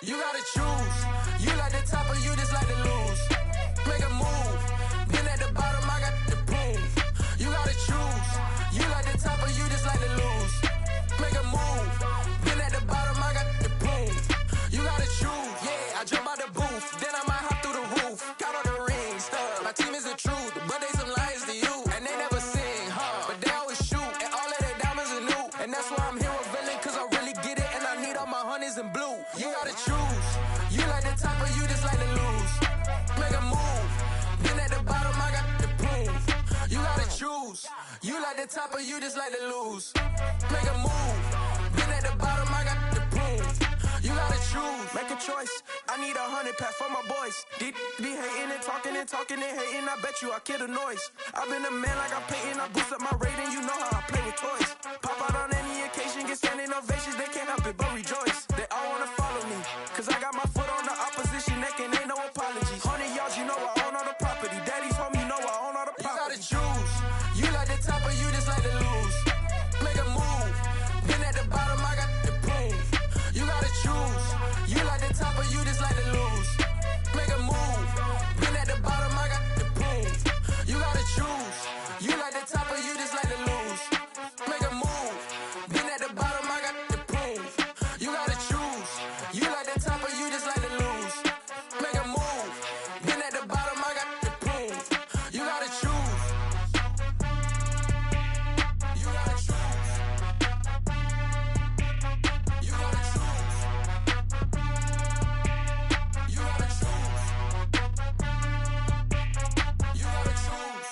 You gotta choose. You like the top or you just like to lose. Make a move. Been at the bottom, I got the proof. You gotta choose. You like the top or you just like to lose. Make a move. Been at the bottom, I got the proof. You gotta choose. Yeah, I jump out the booth, then I might hop through the roof. Count on the rings, stuff. My team is the truth, but they some liars to you. And they never sing, but they always shoot. And all of their diamonds are new. And that's why I'm here with villain, cause I really get it. And I need all my honeys in blue. You gotta choose. You like the top or you just like to lose. Make a move. Been at the bottom, I got the proof. You gotta choose. You like the top or you just like to lose. Make a move. Been at the bottom, I got the proof. You gotta choose. Make a choice. I need 100 pack for my boys. Deep be hating and talking and hating. I bet you I kill the noise. I've been a man like I'm painting. I boost up my rating. You know how I play with toys. Pop out on any occasion, get standing ovations. They can't help it but rejoice. They all wanna follow me, cause I got my foot on the opposition neck and ain't no apologies. 100 yards, you know I own all the property. Daddy's home, you know I own all the property. You gotta choose. You like the top or you just like to lose. Make a move. Been at the bottom, I got the proof. You gotta choose. You like the top or you just like to lose. Make a move. Been at the bottom, I got the proof. You gotta choose. You like the top or you just like to lose. Make a move. Been at the bottom, I got the proof. You gotta choose. You like the top or you just like to lose. Make a move. Been at the bottom, I got the proof. You gotta choose. You gotta choose. You gotta choose. You gotta choose. You gotta choose.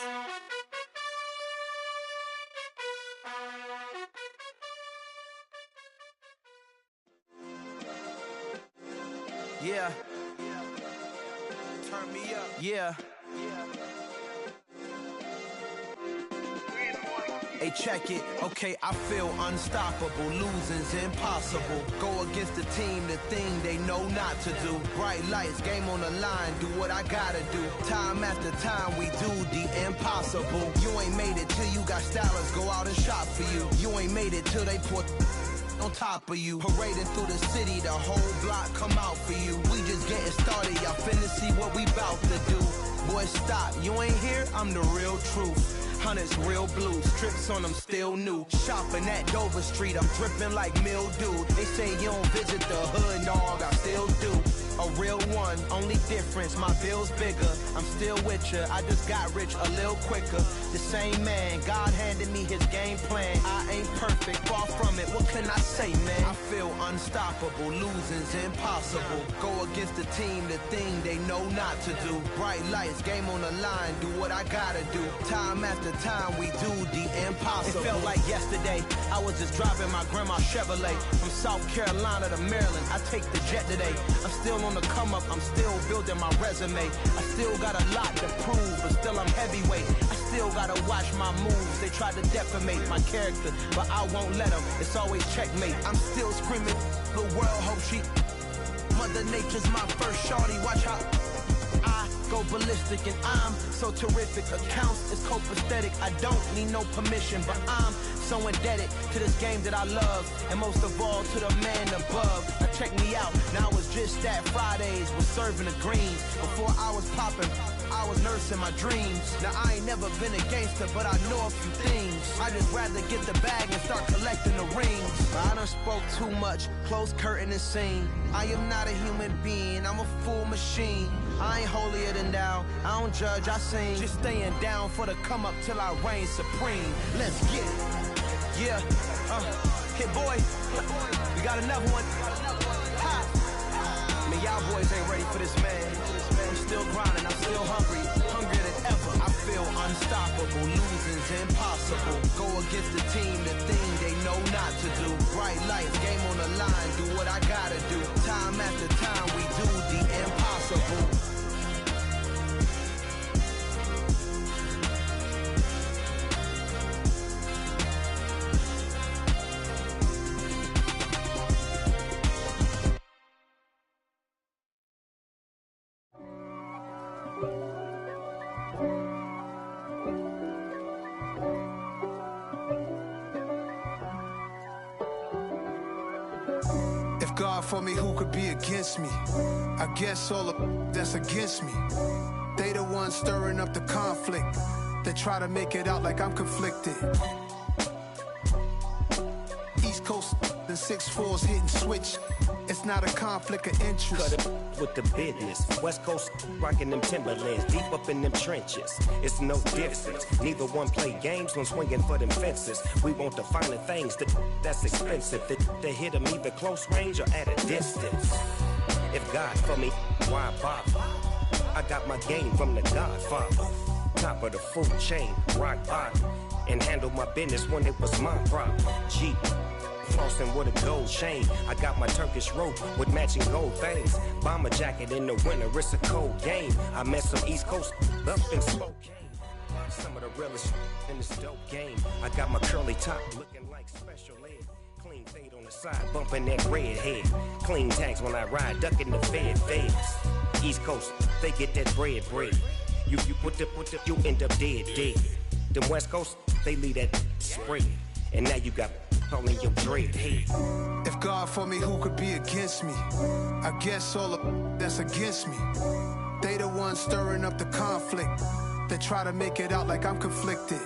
Yeah. Turn me up. Yeah. Hey, check it. Okay, I feel unstoppable. Losing's impossible. Go against the team, the thing they know not to do. Bright lights, game on the line. Do what I gotta do. Time after time, we do the impossible. You ain't made it till you got stylers. Go out and shop for you. You ain't made it till they put on top of you. Parading through the city, the whole block come out for you. We just getting started, y'all finna see what we bout to do. Boy, stop, you ain't here, I'm the real truth. Hunters real blue, strips on them still new. Shopping at Dover Street, I'm dripping like mildew. They say you don't visit the hood, dog, I still do. A real one, only difference, my bill's bigger. I'm still with ya, I just got rich a little quicker. The same man, God handed me his game plan. I ain't perfect, far from it, what can I say, man? I feel unstoppable, losing's impossible. Go against the team, the thing they know not to do. Bright lights, game on the line, do what I gotta do. Time after time, we do the impossible. It felt like yesterday, I was just driving my grandma's Chevrolet. From South Carolina to Maryland, I take the jet today. I'm still on the come up, I'm still building my resume. I still got a lot to prove, but still I'm heavyweight. I still gotta watch my moves. They try to defamate my character, but I won't let them. It's always checkmate. I'm still screaming, the world hope she. Mother Nature's my first shorty. Watch how I go ballistic, and I'm so terrific. Accounts is copacetic. I don't need no permission, but I'm so indebted to this game that I love, and most of all to the man above. Now check me out, now it's just that Fridays was serving the greens. Before I was popping, I was nursing my dreams. Now I ain't never been a gangster, but I know a few things. I just rather get the bag and start collecting the rings. I done spoke too much, close curtain and scene. I am not a human being, I'm a full machine. I ain't holier than thou, I don't judge, I sing. Just staying down for the come up till I reign supreme. Let's get it. Yeah, hit boy, we got another one. Ha! Man, y'all boys ain't ready for this, man. I'm still grinding, I'm still hungry, hungrier than ever. I feel unstoppable, losing's impossible. Go against the team, the thing they know not to do. Bright lights, game on the line, do what I gotta do. Time after time, we do the impossible. for me, who could be against me? I guess all of that's against me. They the ones stirring up the conflict. They try to make it out like I'm conflicted. East Coast, the 6'4's hitting switch. It's not a conflict of interest. Cut it with the business. West Coast rocking them Timberlands, deep up in them trenches. It's no difference. Neither one play games when swinging for them fences. We want the finer things that's expensive. That hit them either close range or at a distance. If God for me, why bother? I got my game from the Godfather. Top of the food chain, rock bottom. And handle my business when it was my problem. G. Flossing with a gold chain. I got my Turkish rope with matching gold things. Bomber jacket in the winter, it's a cold game. I met some East Coast up in Spokane. Some of the realest in this dope game. I got my curly top looking like special ed. Clean fade on the side, bumping that red head. Clean tags when I ride, ducking the feds. East Coast, they get that bread. You you end up dead. Them West Coast, they leave that spread. And now you got all in your dread head. If God for me, who could be against me? I guess all of that's against me. They the ones stirring up the conflict. They try to make it out like I'm conflicted.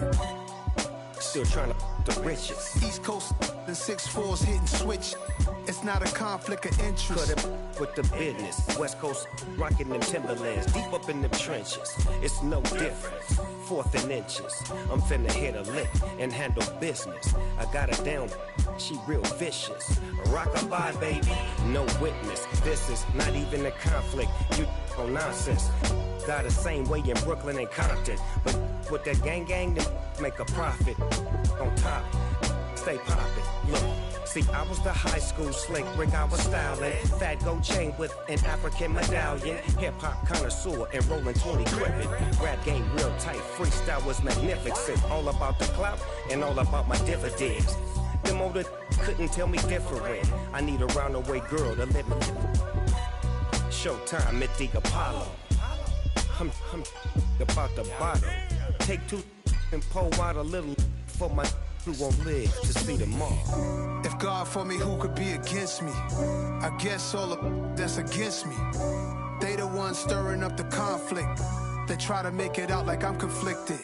Still trying to the riches. East Coast, the 6'4's hitting switch. It's not a conflict of interest. Cut it with the business. West Coast rocking them Timberlands, deep up in them trenches. It's no difference. Fourth and inches. I'm finna hit a lick and handle business. I got her down, she real vicious. Rockabye, baby, no witness. This is not even a conflict. You on nonsense. Got the same way in Brooklyn and Compton, but with that gang, then make a profit. On top, stay poppin'. Look. See, I was the high school slick Rick, I was styling. Fat gold chain with an African medallion. Hip-hop connoisseur and rolling 20 cribbin'. Rap game real tight, freestyle was magnificent. All about the clout and all about my dividends. Them older couldn't tell me different. I need a roundaway girl to live with. Showtime at the Apollo. I'm about the bottom. Take two and pull out a little for my who won't live to see tomorrow. If God for me, who could be against me? I guess all of that's against me. They the ones stirring up the conflict. They try to make it out like I'm conflicted.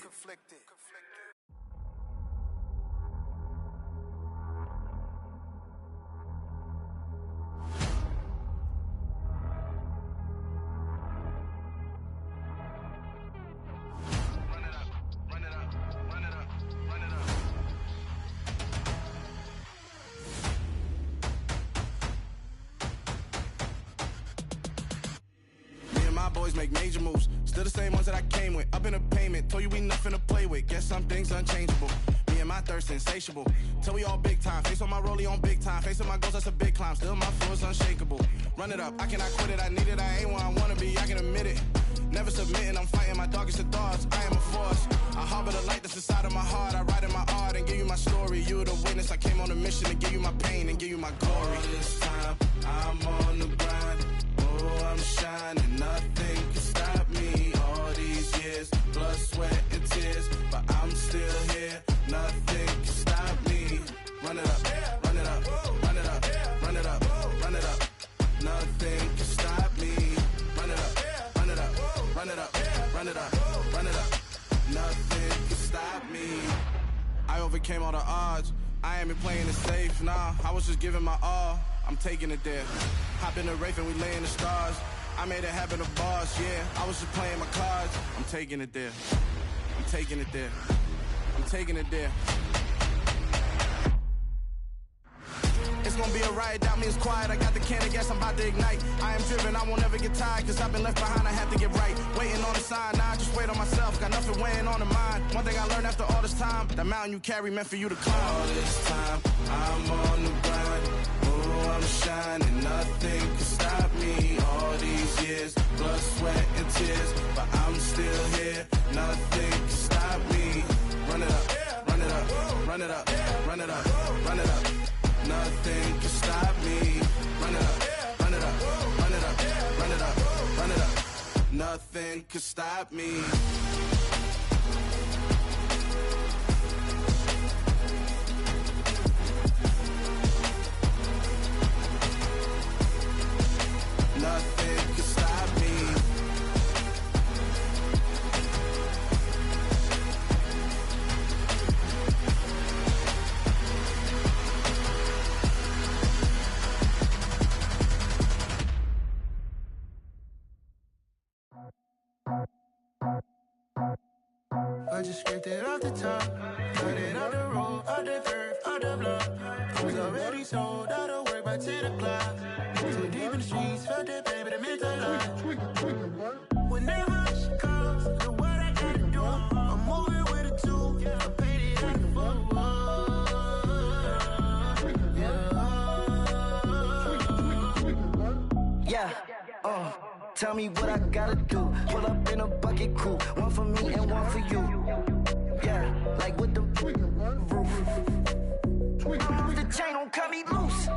Make major moves, still the same ones that I came with. Up in a payment, told you we nothing to play with. Guess some things unchangeable. Me and my thirst insatiable. Till we all big time. Face on my rollie on big time. Face on my goals, that's a big climb. Still my flow is unshakable. Run it up, I cannot quit it. I need it, I ain't where I wanna be. I can admit it. Never submitting, I'm fighting my darkest of thoughts. I am a force. I harbor the light that's inside of my heart. I write in my art and give you my story. You the witness. I came on a mission to give you my pain and give you my glory. All this time, I'm on the grind. Oh, I'm shining. Nothing can stop me. All these years, blood, sweat, and tears, but I'm still here. Nothing can stop me. Run it up, run it up, run it up, run it up, run it up. Nothing can stop me. Run it up, run it up, run it up, run it up, run it up. Nothing can stop me. I overcame all the odds. I ain't been playing it safe, nah. I was just giving my all. I'm taking it there. Hop in the Wraith and we lay in the stars. I made it happen to boss, yeah. I was just playing my cards. I'm taking it there. I'm taking it there. I'm taking it there. It's gonna be a riot, doubt me it's quiet. I got the can of gas, I'm about to ignite. I am driven, I won't ever get tired, cause I've been left behind, I have to get right. Waiting on the sign, now I just wait on myself. Got nothing weighing on the mind. One thing I learned after all this time, the mountain you carry meant for you to climb. All this time, I'm on the grind. Oh, I'm shining, nothing can stop me. All these years, blood, sweat, and tears, but I'm still here. Nothing can stop me. Run it up, run it up, run it up, run it up, run it up. Nothing can stop me. Run it up, run it up, run it up, run it up, run it up. Nothing can stop me. I just scraped it off the top. Got it out the road, out the curve, out the block. I was already sold out of work by 10 o'clock. Too deep in the streets, felt that pain, but it meant a lot. Whenever she calls, do what I gotta do. I'm moving with a two. I paid it out the full. Yeah, tell me what I gotta do. Pull up in a bucket crew, one for me and one for you. Yeah, like with the roof. I'm off the chain, don't cut me loose.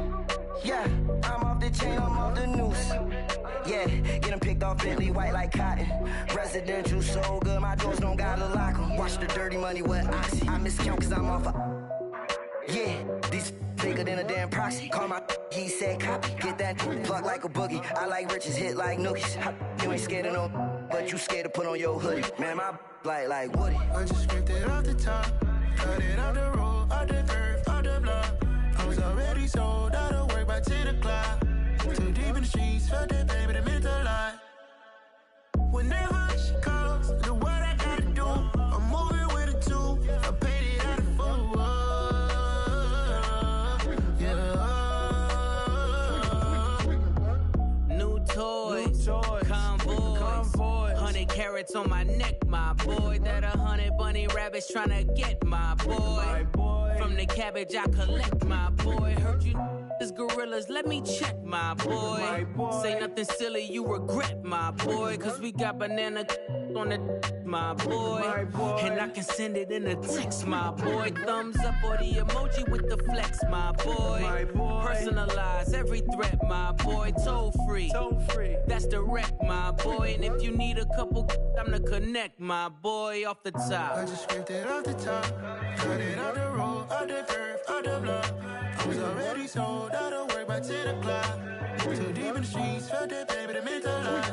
Yeah, I'm off the chain, I'm off the noose. Yeah, get them picked off Bentley, white like cotton. Residential so good, my doors don't gotta lock 'em. Watch the dirty money with oxy. I miscount cause I'm off yeah, these bigger than a damn proxy. Call my he said copy. Get that plug like a boogie. I like riches, hit like nookies. You ain't scared of no, but you scared to put on your hoodie. Man, my like Woody. I just scraped it off the top. Got it out the road, out the curve, out the block. I was already sold out of work by 10 o'clock. Too deep in the streets, felt that pain, but it meant a lot. Whenever she calls, do what I gotta do. I'm moving with a two. I paid it out of full. Toys, convoys, 100 carats on my neck, my boy. That 100 bunny rabbits tryna get my boy. From the cabbage I collect, my boy. Heard you is gorillas, let me check, my boy. Say nothing silly, you regret, my boy. Cause we got banana on the my boy. And I can send it in a text, my boy. Thumbs up or the emoji with the flex, my boy. Personalize every threat, my boy. Toll free. That's direct, my boy. And if you need a couple, I'm the connect, my boy. Off the top. I just scraped it off the top. Got it out the road, out the curve, out the block. I was already sold out of work by 10 o'clock. Too deep in the streets, felt that pain, but it meant a lot.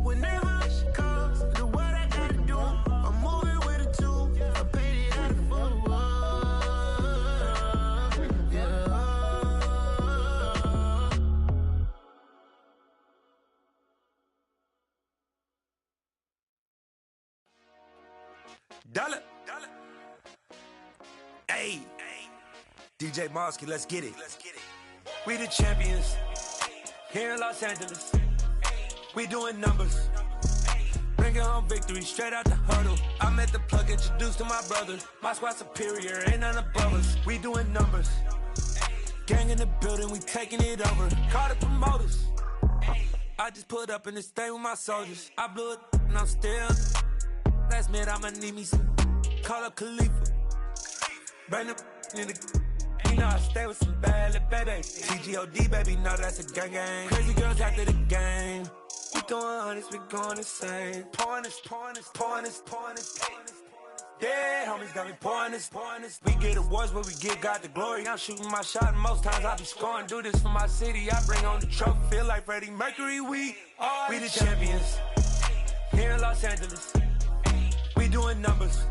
Whenever she calls, do what I gotta do. I'm moving with a two. I paid it out of full. Dollar. Hey, DJ Mosky, let's get it. We the champions here in Los Angeles. We doing numbers. Bringing home victory straight out the huddle. I'm at the plug, introduced to my brother. My squad superior, ain't none above us. We doing numbers. Gang in the building, we taking it over. Call the promoters. I just put up in this thing with my soldiers. I blew it and I'm still. Last minute I'ma need me some. Call up Khalifa. Bring them in the. You know I stay with some bad little baby. TGOD baby, know that's a gang gang. Crazy girls after the game. We going honest, we going insane. Pouring this. Yeah, homies got me pouring this. We get awards, but we get God the glory. I'm shooting my shot, and most times I be scoring. Do this for my city, I bring on the trophy. Feel like Freddie Mercury, we the champions. Here in Los Angeles, we doing numbers.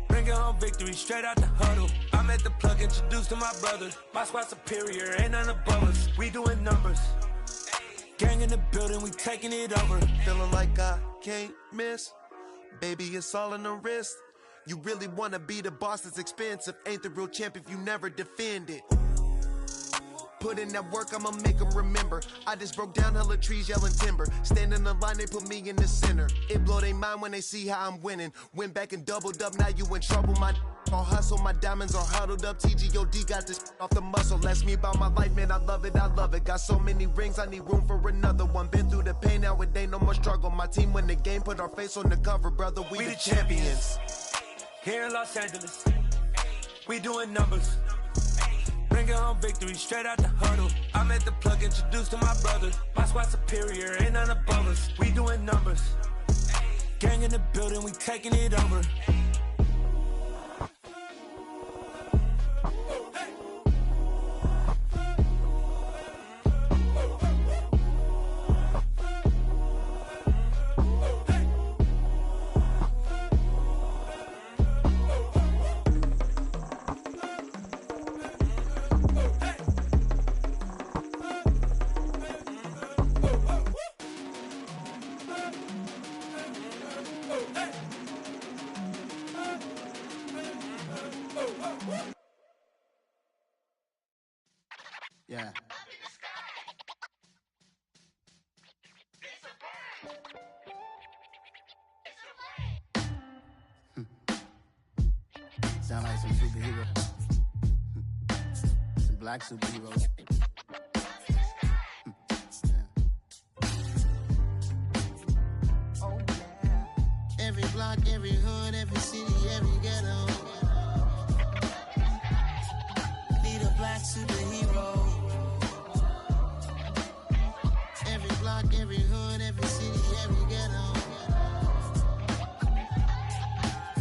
Bringing home victory straight out the huddle. I'm at the plug, introduced to my brother. My squad superior, ain't none above us. We doing numbers. Gang in the building, we taking it over. Feeling like I can't miss. Baby, it's all in the wrist. You really wanna be the boss, that's expensive. Ain't the real champ if you never defend it. Put in that work, I'ma make them remember. I just broke down hella trees, yelling timber. Stand in the line, they put me in the center. It blow their mind when they see how I'm winning. Went back and doubled up, now you in trouble. My all hustle, my diamonds are huddled up. TGOD got this off the muscle. Ask me about my life, man, I love it. Got so many rings, I need room for another one. Been through the pain, now it ain't no more struggle. My team win the game, put our face on the cover, brother. We the champions. Here in Los Angeles, we doing numbers. Bringing home victory straight out the huddle. I'm at the plug, introduced to my brother. My squad superior, ain't none above us. We doing numbers. Gang in the building, we taking it over. Yeah. Sound like some superheroes. Some black superheroes. Oh, yeah. Every block, every hood, every city, every ghetto. Need a black superhero. Every block, every hood, every city, every ghetto.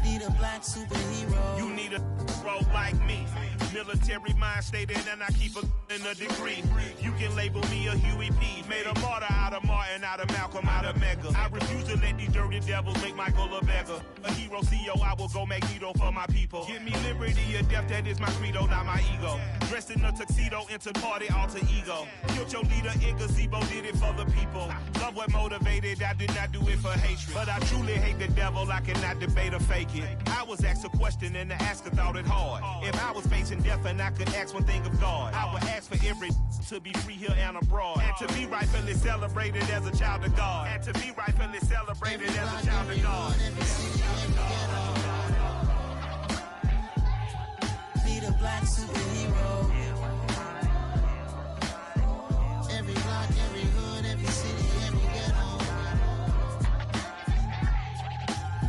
Need a black superhero. You need a role like me. Military mind stated, and I keep in a degree. You can label me a Huey P. Made a martyr out of Martin, out of Malcolm, out of Mega. I refuse to let these dirty devils make Michael a beggar. A hero CEO, I will go Magneto for my people. Give me liberty or death, that is my credo, not my ego. Dressed in a tuxedo, into party, alter ego. Killed your leader in gazebo, did it for the people. Love what motivated, I did not do it for hatred. But I truly hate the devil, I cannot debate or fake it. I was asked a question and the asker thought it hard. If I was facing death and I could ask one thing of God, I would ask for every to be free here and abroad, and to be rightfully celebrated as a child of God, and to be rightfully celebrated as a child of God. Need a black superhero. Every block, every hood, every city, every ghetto.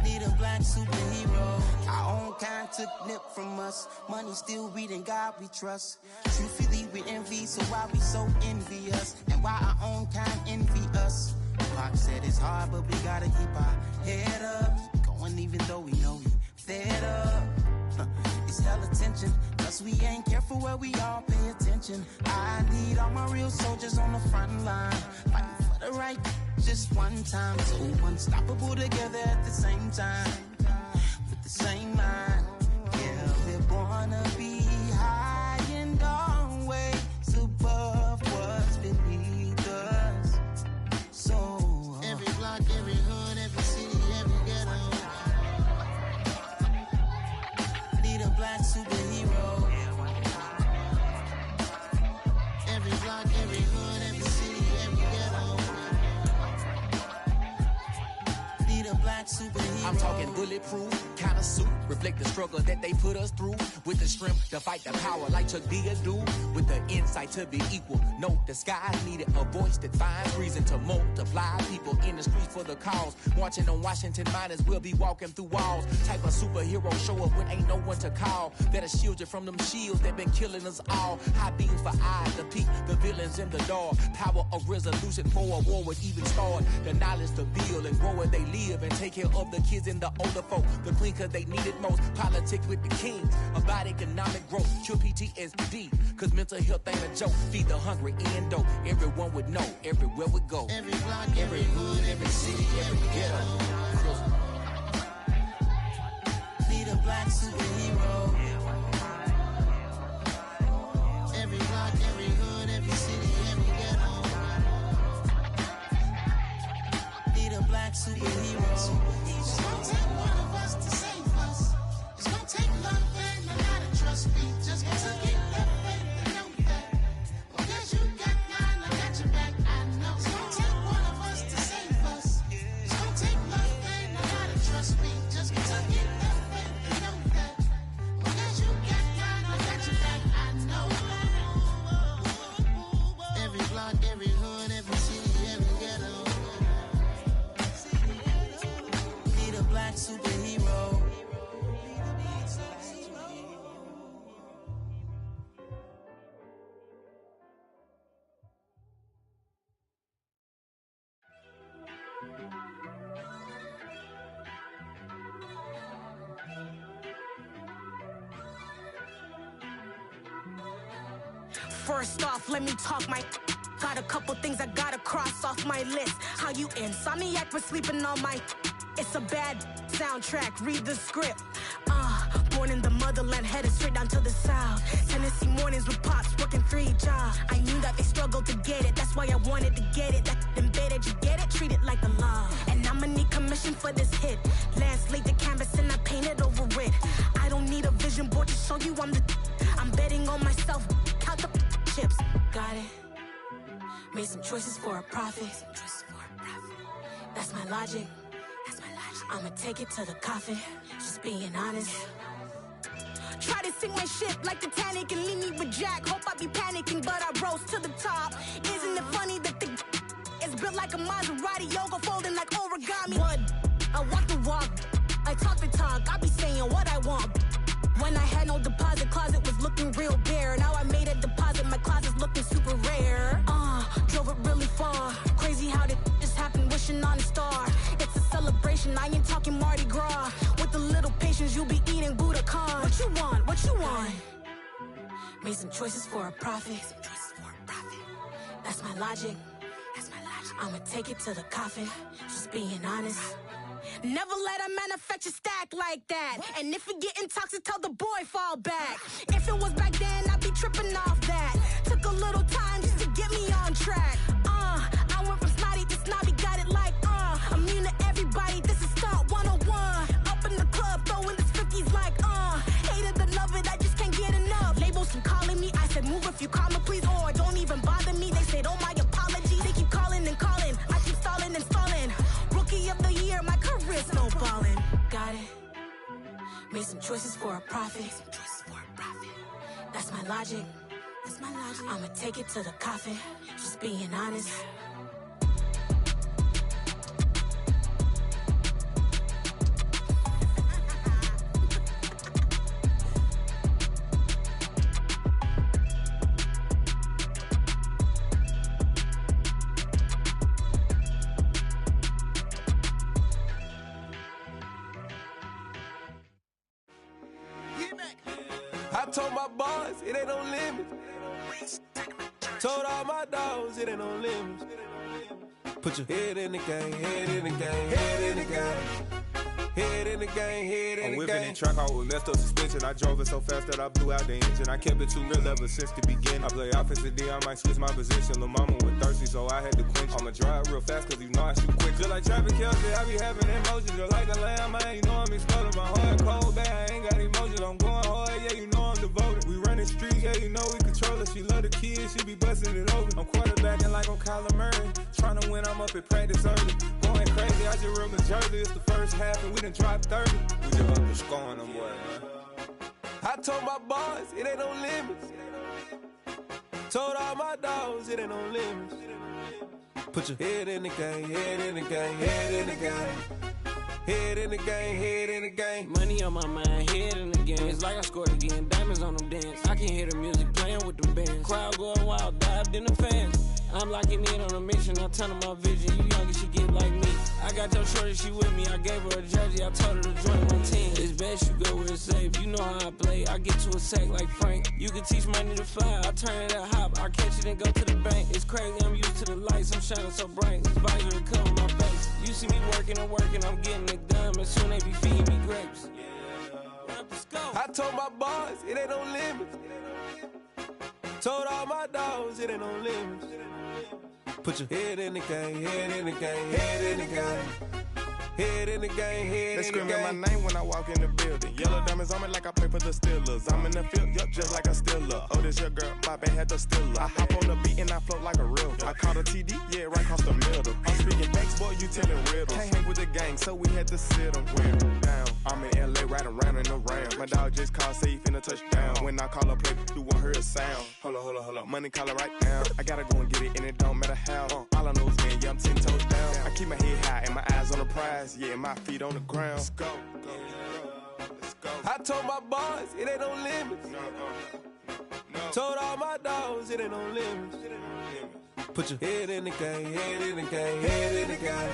Need a black superhero. Our own kind took nip from us. Money still reading God we trust. Truthfully we envy, so why we so envious? And why our own kind envy us? Pac said it's hard, but we gotta keep our head up. Going even though we know we fed up. It's hella tension, cause we ain't careful where we all pay attention. I need all my real soldiers on the front line, fighting for the right just one time. So unstoppable together at the same time, with the same mind. Yeah, we're born to be high and always above what's beneath us. So every block, every hood, every city, every ghetto. Need a black superhero. Every block, every hood, every city, every ghetto. Need a black superhero. I'm talking bulletproof kind of suit, reflect the struggle that they put us through, with the strength to fight the power like Chuck D do, with the insight to be equal. No disguise needed, a voice that finds reason to multiply. People in the streets for the cause, marching on Washington miners will be walking through walls. Type of superhero show up when ain't no one to call, that'll shield you from them shields that been killing us all. High beams for eyes to peek the villains in the dark. Power of resolution for a war would even start. The knowledge to build and grow where they live, and take care of the kids and the older folk. The clean cause they need it most. Politics with the kings about economic growth. Cure PTSD cause mental health ain't a joke. Feed the hungry and dope. Everyone would know everywhere we go. Every block, every hood, every city, every ghetto. Need a black superhero. Every block, every hood, every city, every ghetto. Need a black superhero. It's gonna take one of us to save us. It's gonna take love and a lot of trust. We just gotta get that faith and know that. Because you got mine, I got your back, I know. It's gonna take one of us to save us. It's gonna take love and a lot of trust. We just gotta get that faith and know that. Because you got mine, I got your back, I know. Every block, every hood, every city, every ghetto. Need a black superhero. First off, let me talk my. Got a couple things I gotta cross off my list. How you insomniac for sleeping on my. It's a bad soundtrack, read the script. Born in the motherland, headed straight down to the south. Tennessee mornings with pops, working 3 jobs. I knew that they struggled to get it, that's why I wanted to get it. That embedded, you get it, treat it like a law. And I'ma need commission for this hit. Lance laid the canvas and I painted over it. I don't need a vision board to show you I'm the. I'm betting on myself, count the chips. God choices for a profit. That's my logic. I'ma take it to the coffin. Just being honest. Try to sink my ship like Titanic and leave me with Jack. Hope I be panicking, but I rose to the top. Isn't it funny that the is built like a Maserati, yoga folding like origami? What? I walk the walk, I talk the talk, I be saying what I want. When I had no deposit, closet was looking real bare. Now I made a deposit, my closet's looking super rare. Drove it really far. Crazy how did this happen, wishing on a star. It's a celebration, I ain't talking Mardi Gras. With a little patience, you'll be eating Budokan. What you want? What you want? Made some choices for a profit. That's my logic. I'ma take it to the coffin. Just being honest. Never let a manufacture stack like that. And if it getting toxic, tell the boy fall back. If it was back then, I'd be tripping off that. Took a little time just to get me on track. I went from snotty to snobby, got it like immune to everybody, this is stunt 101. Up in the club, throwing this 50s like hate it or love it, I just can't get enough. Labels keep calling me, I said move if you call me please, or don't even bother me. They said oh my apology, they keep calling and calling. I keep stalling and stalling. Rookie of the year, my career snowballing. Got it. Made some choices for a profit. That's my logic. I'ma take it to the coffin. Just being honest. I told my boys, it ain't no limits. Told all my dogs, it ain't no limits. Put your head in the game, head in the game, head in the game. Head in the game, head in the game. I'm whipping in track out with messed up suspension. I drove it so fast that I blew out the engine. I kept it too real ever since the beginning. I play offensive D, I might switch my position. Lil' mama was thirsty, so I had to quench. I'ma drive real fast, cause you know I shoot quick. Just like traffic Kelsey, I be having emotions. Just like the lamb, man, you know I'm exploding. My heart cold, bad, I ain't got emotions. I'm going hard, yeah, you know I'm devoted. We running streets, yeah, you know we control it. She love the kids, she be busting it over. I'm quarterbacking like I'm Kyler Murray. Trying to win, I'm up at practice early. Going crazy, I just real Jersey. It's the first half and we done dropped 30. We just up to scoring them, boy, man. I told my boys, it ain't no limits. Told all my dogs, it ain't no limits. Put your head in the game, head in the game, head in the game. Head in the game, head in the game. Money on my mind, head in the game. It's like I scored again, diamonds on them dance. I can hear the music playing with them bands. Crowd going wild, dived in the fans. I'm locking in on a mission, I tell her my vision. You young and she get like me. I got your shorty, she with me. I gave her a jersey, I told her to join my team. It's best you go where it's safe. You know how I play. I get to a sack like Frank. You can teach money to fly. I turn it at hop. I catch it and go to the bank. It's crazy, I'm used to the lights. I'm shining so bright. This visor will cover my face. You see me working and working. I'm getting it done. And soon they be feeding me grapes. Let's go. I told my boys, it ain't no limits. Told all my dogs, it ain't no limits. Put your head in the game, head in the game, head in the game. Head in the game, head in the game. They screaming my name when I walk in the building. Yellow diamonds on me like I play for the Steelers. I'm in the field, yup, just like a Steeler. Oh, this your girl, Bobby had the Steeler. I hop on the beat and I float like a river. I caught a TD, yeah, right across the middle. I'm speaking next, boy, you telling riddles. Can't hang with the gang, so we had to sit them down. I'm in LA, riding around in the round. My dog just called, say he finna touchdown. When I call a play, you won't hear a sound. Hold up, money calling right now. I gotta go and get it, and it don't matter how. All I know is man, yeah, I'm 10 toes down. I keep my head high and my eyes on the prize. Yeah, my feet on the ground. Let's go. Let's go. I told my boys, it ain't no limits. No. Told all my dogs, it ain't no limits. Put your head in the game, head in the game, head in the game.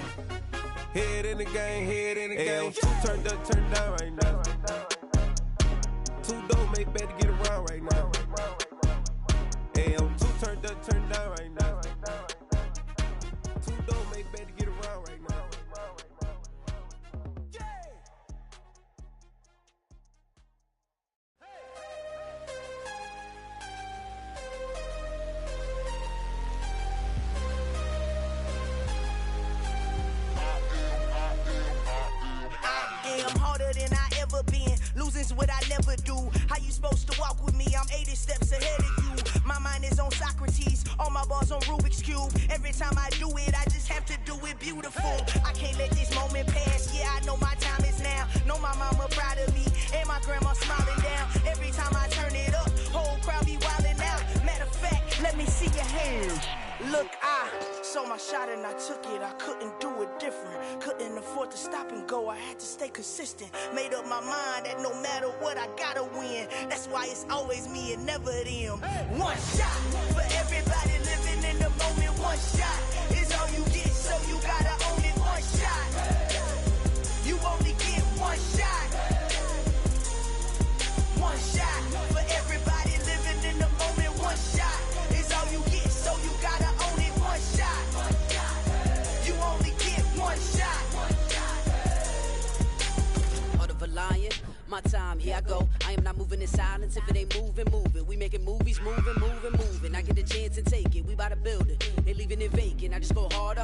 Head in the game, head in the game. Two turned up, turned down right now. Two don't make better get around right now. Hey, I'm two turned up, turned down right now. Two don't make better get around right now. I'm harder than I ever been. Losing's what I never do. How you supposed to walk with me? I'm 80 steps ahead of you. My My mind is on Socrates, all my bars on Rubik's Cube. Every time I do it, I just have to do it beautiful. I can't let this moment pass, yeah, I know my time is now. Know my mama proud of me, and my grandma smiling down. Every time I turn it up, whole crowd be wildin' out. Matter of fact, let me see your hands. Look, I saw my shot and I took it. I couldn't do it different. Couldn't afford to stop and go. I had to stay consistent. Made up my mind that no matter what, I gotta win. That's why it's always me and never them. One shot for everybody living in the moment. One shot is all you get, so you gotta own it. One shot. You only get one shot. One shot for everybody living in the moment. One shot is all you get, so you gotta own it. One shot. You only get one shot. Heart of a lion, my time, here I go. I am not moving in silence. If it ain't moving, moving. We making movies, moving. I get the chance and take it. We bout to build it. They leaving it vacant. I just go harder.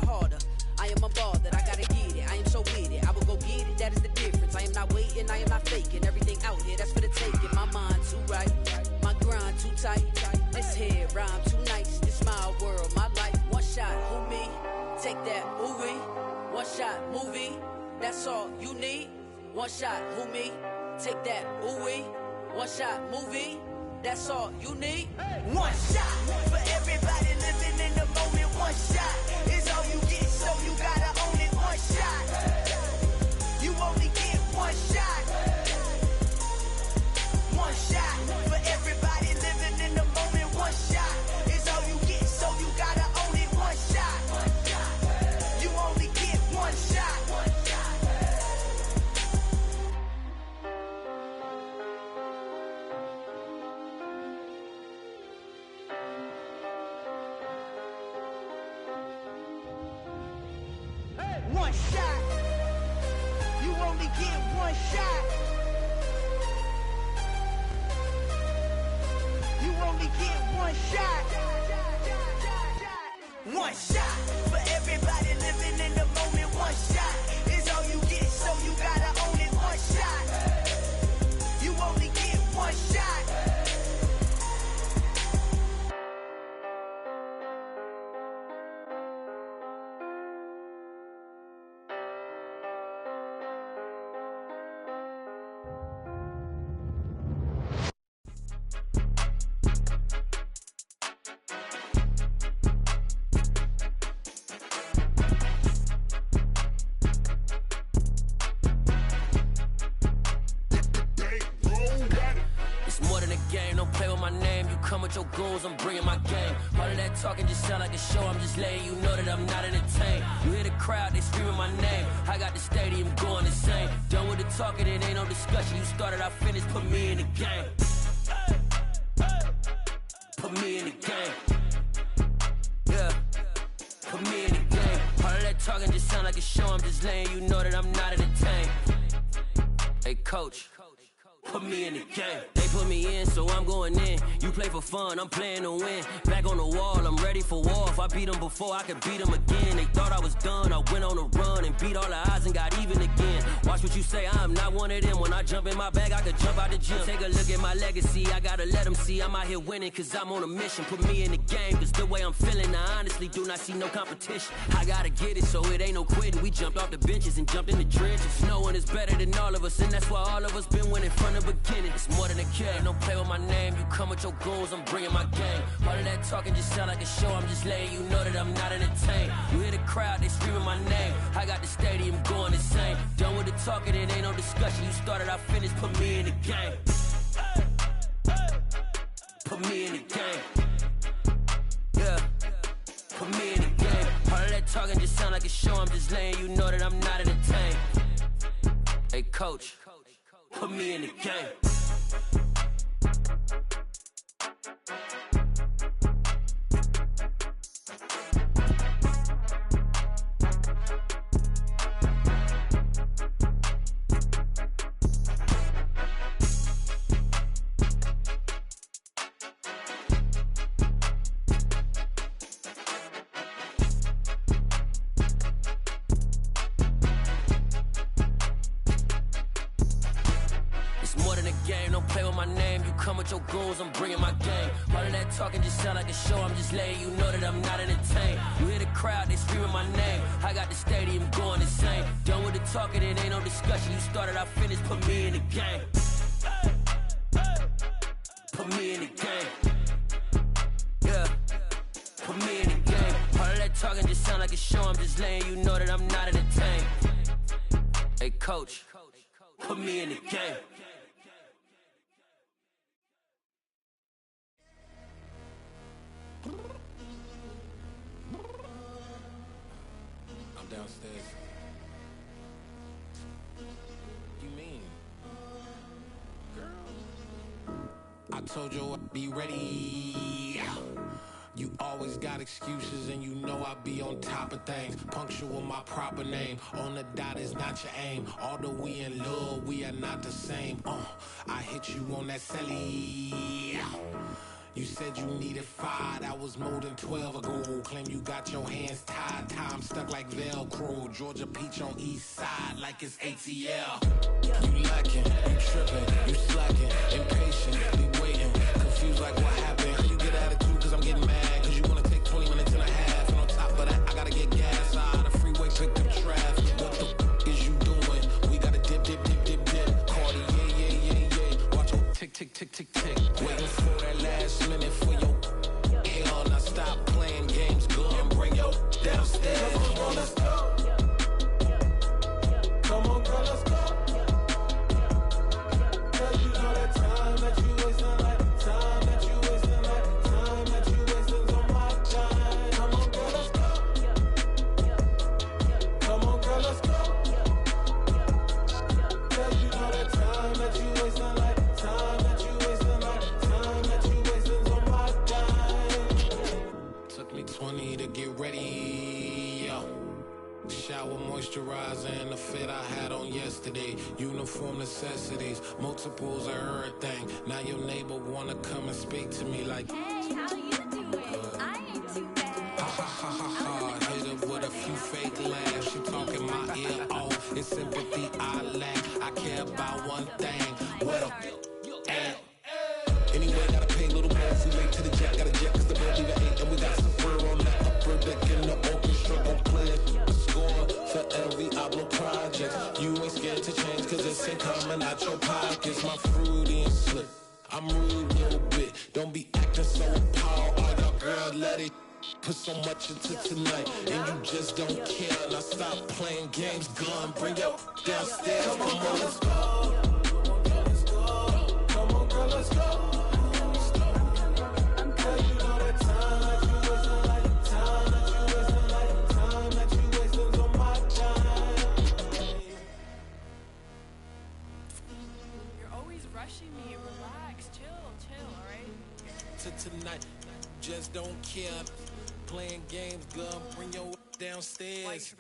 I am a ball that I gotta get it. I am so with it. I will go get it. That is the difference. I am not waiting. I am not faking. Everything out here, that's for the taking. My mind too right. My grind too tight. This here rhyme too nice. This my world, my life. One shot, who me? Take that, movie. One shot, movie. That's all you need. One shot, who me? Take that, ooh-wee. One shot, movie. That's all you need. One shot for everybody living in the moment. One shot is all you get, so you gotta own it. One shot. You only get one shot. One shot for everybody living in the moment. One shot is all you get, so you gotta own it. One shot. You only get one shot. One shot. You only get one shot. You only get one shot. One shot for everybody living in the moment. One shot is all you get, so you gotta own it. One shot. You only get one shot. Your goons, I'm bringing my game. All of that talking just sound like a show. I'm just letting you know that I'm not entertained. You hear the crowd, they screaming my name. I got the stadium going insane. Done with the talking, it ain't no discussion. You started, I finished, put me in the game. Put me in the game. Yeah, put me in the game. All of that talking just sound like a show. I'm just letting you know that I'm not entertained. Hey, coach. Put me in the game. They put me in, so I'm going in. You play for fun, I'm playing to win. Back on the wall, I'm ready for war. If I beat them before, I could beat them again. They thought I was done, I went on a run and beat all the odds and got even again. Watch what you say, I'm not one of them. When I jump in my bag, I could jump out the gym. Take a look at my legacy, I gotta let them see I'm out here winning, cause I'm on a mission. Put me in the game, cause the way I'm feeling, I honestly do not see no competition. I gotta get it, so it ain't no quitting. We jumped off the benches and jumped in the trenches. No one is better than all of us, and that's why all of us been winning from the beginning. It's more than a game, don't play with my name. You come with your goons, I'm bringing my game. All of that talking just sound like a show. I'm just letting you know that I'm not entertained. You hear the crowd, they screaming my name. I got the stadium going insane. Done with the talking, it ain't no discussion. You started, I finished, put me in the game. Put me in the game. Yeah, put me in the game. All of that talking just sound like a show. I'm just letting you know that I'm not entertained. Hey, coach. Put me in the game. game, don't play with my name. You come with your goons, I'm bringing my game. All of that talking just sound like a show, I'm just letting you know that I'm not entertained. You hear the crowd, they screaming my name. I got the stadium going insane. Done with the talking, it ain't no discussion. You started, I finished, put me in the game. Put me in the game. Yeah, put me in the game. All of that talking just sound like a show, I'm just letting you know that I'm not entertained. Hey coach, put me in the game. I'm downstairs. You mean? Girl, I told you I'd be ready. You always got excuses and you know I be on top of things. Punctual my proper name. On the dot is not your aim. Although we in love, we are not the same. I hit you on that celly. You said you needed 5, that was more than 12 ago. Claim you got your hands tied, time stuck like Velcro. Georgia Peach on east side like it's ATL. You lacking, you tripping, you slacking, impatient, be waiting, confused like what happened. You get attitude cause I'm getting mad, cause you wanna take 20 minutes and a half. And on top of that, I gotta get gas out of the freeway, pick up traffic. What the is you doing? We gotta dip, dip, dip, dip, dip. Cardi, yeah. Watch your tick, tick, tick, tick, tick. Waiting for that last minute for your hell. Now stop playing games, go and bring your downstairs. Come on, girl, let's go. Come on, girl, let's go. Cause you know that time that you wasting, like time that you wasting, like time that you wasting on my time. Come on, girl, let's go. Come on, girl, let's go. Cause you know that time that you wasting, like time that you wasting, like time that you wasting on my time. Took me 20 to get ready. Shower, moisturizer, and the fit I had on yesterday. Uniform necessities, multiples of everything. Now your neighbor wanna come and speak to me like, hey, how you doing? I ain't too bad. Ha ha ha ha ha. Hit her with a few fake laughs. She talking my ear off. It's sympathy I lack. I care about one thing. What up? Anyway, gotta pay a little more if we late to the jack. Got a jet cause the bird leave at 8. And we got some fur on that upper deck in the orchestra. Don't play it. Score for every album project. You ain't scared to change cause it's ain't coming out your pockets. My fruity and slick. I'm rude a little bit. Don't be acting so appalled. All y'all girl let it put so much into tonight. And you just don't care. Now stop playing games. Gun, bring your downstairs. Come on, girl, let's go. Come on, girl, let's go. Tonight, just don't care. Playing games, gun, bring your downstairs.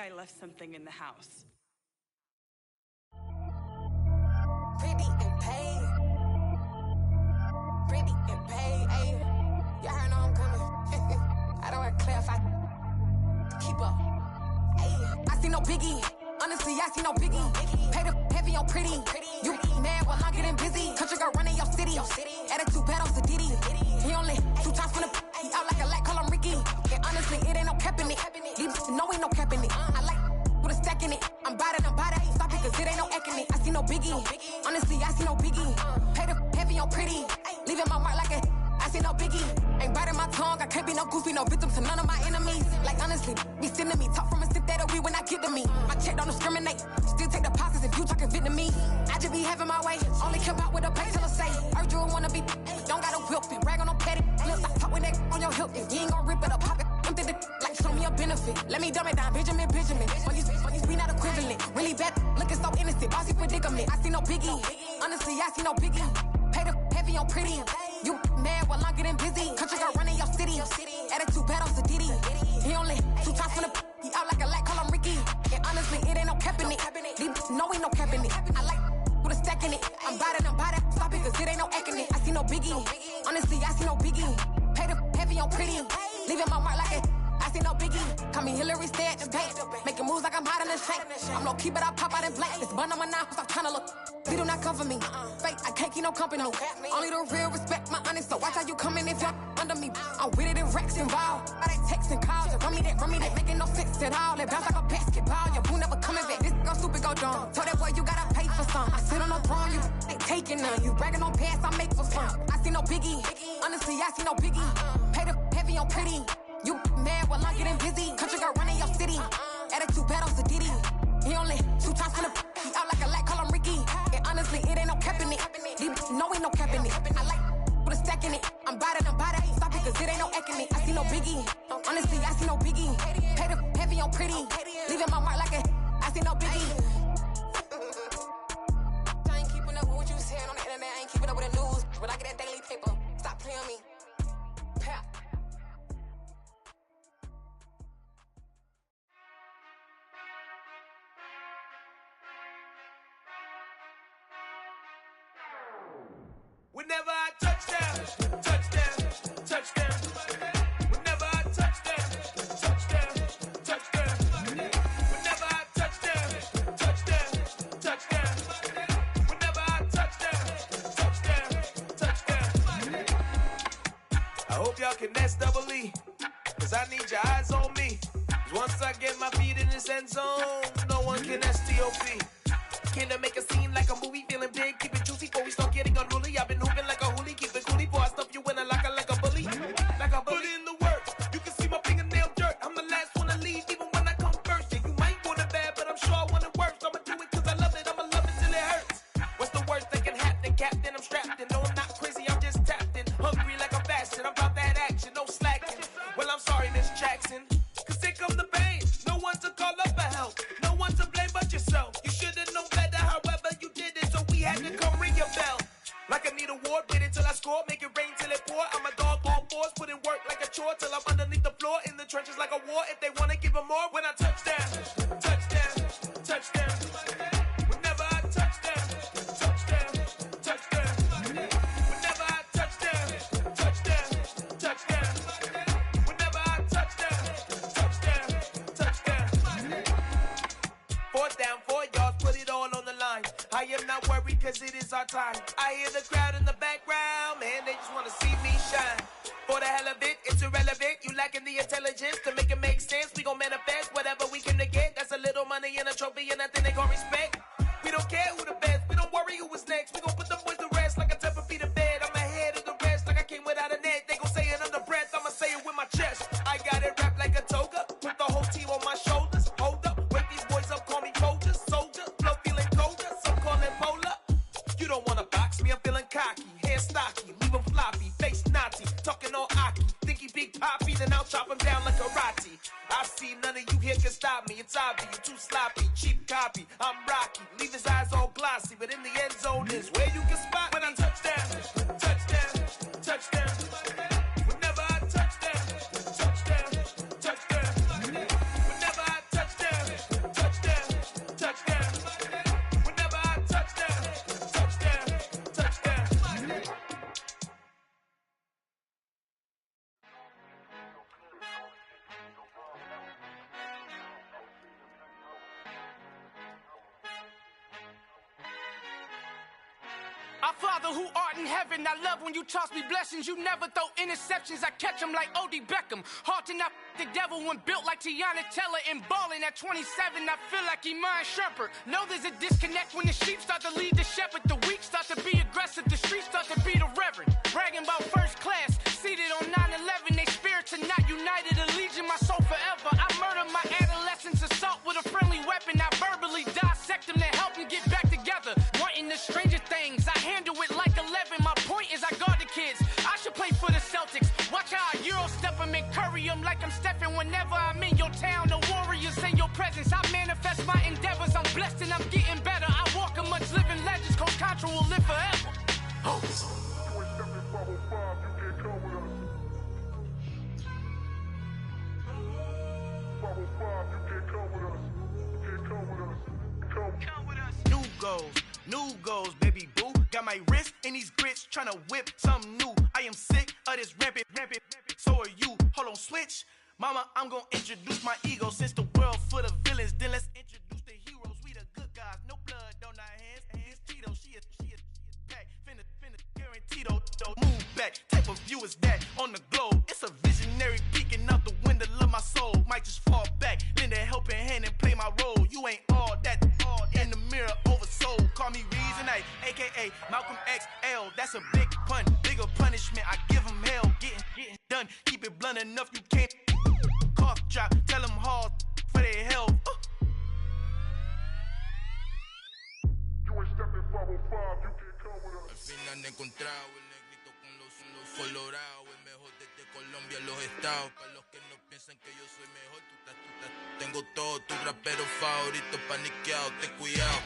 I left something in the house. Pretty and paid. Pretty and paid. Ayy, y'all heard know I'm coming. I don't want to clarify. Keep up. Ayy, I see no biggie. Honestly, I see no biggie. Pay the heavy on pretty. You mad while I'm getting busy. Country girl running your city. Attitude bad on Sadiddy. He only 2 times from the out like a light, call him Ricky. And honestly, it ain't no cap in it. These know ain't no cap in it. I like with a stack in it. I'm bout it. Stop it, cause it ain't no acting it. I see no biggie. Honestly, I see no biggie. Pay the heavy on pretty. Leaving my mark like a I see no biggie. Ain't biting my tongue. I can't be no goofy, no victim to none of my enemies. Like honestly, be sending me. Talk from a sip that we when I get to me. My check don't discriminate. Still take deposits if you talking Vietnamese. I just be having my way. Only come out with a pay till I say. Heard you wanna be. Don't got a whip and brag on no petty. Look, I talk with that on your hip. If you ain't gon' rip it up, pop it. Empty the like show me a benefit. Let me dumb it down, Benjamin. When you we not equivalent. Really bad, looking so innocent. Bossy predicament. I see no biggie. Honestly, I see no biggie. Pay the heavy on pretty. You mad while I'm getting busy. Country girl running your city. Attitude bad on Diddy. He only 2 times from the he out like a light, call him Ricky. And honestly, it ain't no cap in it. These know ain't no cap in it. I like with a stack in it. I'm bad at stop it, cause it ain't no acting it. I see no biggie. Honestly, I see no biggie. Pay the heavy on pretty. Leaving my mark like it. I see no biggie. Call me Hillary, stay at the bank. Making moves like I'm hiding the shank. I'm low key, but I pop out in blank. This bun on my knife, stop trying to look. They do not come for me. Fake, I can't keep no company. Only the real respect my honest. So watch how you coming if you're under me. I'm with it in Rex involved. All they texts and calls. Run me that making no sense at all. They bounce like a basketball. Your boo never coming back. This gon' stupid go dumb. Told that boy you gotta pay for some. I sit on the throne, you ain't taking none. You bragging on past, I make for fun. I see no biggie. Honestly, I see no biggie. Pay the heavy on pretty. You mad while I'm getting busy. Country girl running your city. Attitude bad on Diddy. He only 2 times from the he out like a light, call him Ricky. And honestly, it ain't no cap in it. No, ain't no cap in it. I like with a stack in it. I'm bad at stop it, cause it ain't no acting it. I see no biggie. Honestly, I see no biggie. Pay the heavy on pretty. Leaving my mark like a I see no biggie. I ain't keeping up with what you saying on the internet. I ain't keeping up with the news. When I get that daily paper, stop playing me. Pap. Whenever I touchdown, touchdown, touchdown. Whenever I touchdown, touchdown, touchdown. Whenever I touchdown, touchdown, touchdown. Whenever I touchdown, touchdown, touchdown. I hope y'all can nest double E, cause I need your eyes on me. Cause once I get my feet in this end zone, no one can STOP. Can I make a scene like a movie, feeling big, keep it juicy before we start getting unruly. I've been hooping like a hoolie, keep it coolie before I stuff you in a locker like a bully. Like a bully. Put in the work, you can see my fingernail dirt. I'm the last one to leave, even when I come first. Yeah, you might want it bad, but I'm sure I want it worse. I'ma do it cause I love it, I'ma love it till it hurts. What's the worst that can happen, Captain? I'm strapped in, no I'm not crazy, I'm just tapped in. Hungry like I'm fasting, I'm about that action, no slacking. Well, I'm sorry, Miss Jackson, cause here come the pain. No one to call up for help, no one to blame but yourself. You should've known better, however you did it, so we had to come ring your bell. Like I need a ward, wait until I score, make it rain till it pour. I'm a dog on force, put in work like a chore till I'm underneath the floor, in the trenches like a war. If they wanna give them more, when I touchdown, touchdown, touchdown. Whenever I touchdown, touchdown, touchdown. Whenever I touchdown, touchdown, touchdown. Whenever I touchdown, touchdown, touchdown. 4th down, 4 yards, put it all on the line. I am not worried cause it is our time. I hear the crowd in the background, man, they just wanna see me shine. For the hell of it, it's irrelevant. You lacking the intelligence to make it make sense. We gon' manifest whatever we can to get. That's a little money and a trophy and nothing they gon' respect. We don't care who the best, we don't worry who was next. We gon' put them boys to rest like a 10 feet of bed. I'm ahead of the rest like I came without a net. They gon' say it under breath, I'ma say it with my chest. I got it wrapped like a toga, put the whole team on my shoulders. Hold up, wake these boys up, call me Folger, soldier. Flow feeling colder, some call it polar. You don't wanna box me, I'm feeling cocky. Hair stocky, leave him floppy, face naughty. Talking all aki, think he big poppy, then I'll chop him down like karate. I see none of you here can stop me. It's obvious, you too sloppy, cheap copy. I'm Rocky, leave his eyes all glossy, but in the end zone is where you can spot when I touchdown, touchdown, touchdown. Whenever I touchdown, touchdown, touchdown. Whenever I touchdown, touchdown, touchdown. Whenever I touchdown, touchdown, touchdown. Our Father who art in heaven, I love when you toss me blessings. You never throw interceptions, I catch them like O.D. Beckham. Hard to not the devil when built like Tiana Teller and balling at 27. I feel like Iman Shumpert. Know there's a disconnect when the sheep start to lead the shepherd. The weak start to be aggressive, the streets start to be the reverend. Bragging about first class, seated on 9/11. They spirits are not united, a legion, my soul forever. I murdered my adolescence, assault with a friendly weapon. I verbally dissect them to help them get back together. Wanting the stranger things, I handle it like 11. My point is I guard the kids. I should play for the Celtics. Watch how I Euro step them and curry them like I'm stepping. Whenever I'm in your town, the warriors in your presence. I manifest my endeavors. I'm blessed and I'm getting better. I walk amongst living legends. Coach Contra will live forever. New goals, baby boo. Got my wrist in these grits, tryna whip something new. I am sick of this rampant. So are you. Hold on, switch. Mama, I'm gonna introduce my ego. Since the world full of villains, then let's introduce the heroes. We the good guys, no blood on our hands. It's Tito, she is back. Finna, guaranteed, move back. Type of view is that on the globe? It's a visionary peeking out the window of my soul. Might just fall back, lend a helping hand and play my role. You ain't all that in the mirror oversold. Call me Reason A, aka Malcolm XL. That's a big pun, bigger punishment. I give him hell, getting done. Keep it blunt enough, you can't cough drop. Tell them hard for their health. You ain't stepping 505, you can't come with us. Al fin han encontrado el negrito con los colorados. El mejor desde Colombia, los estados. Para los que no piensan que yo soy mejor, tengo todo tu rapero favorito paniqueado, ten cuidado.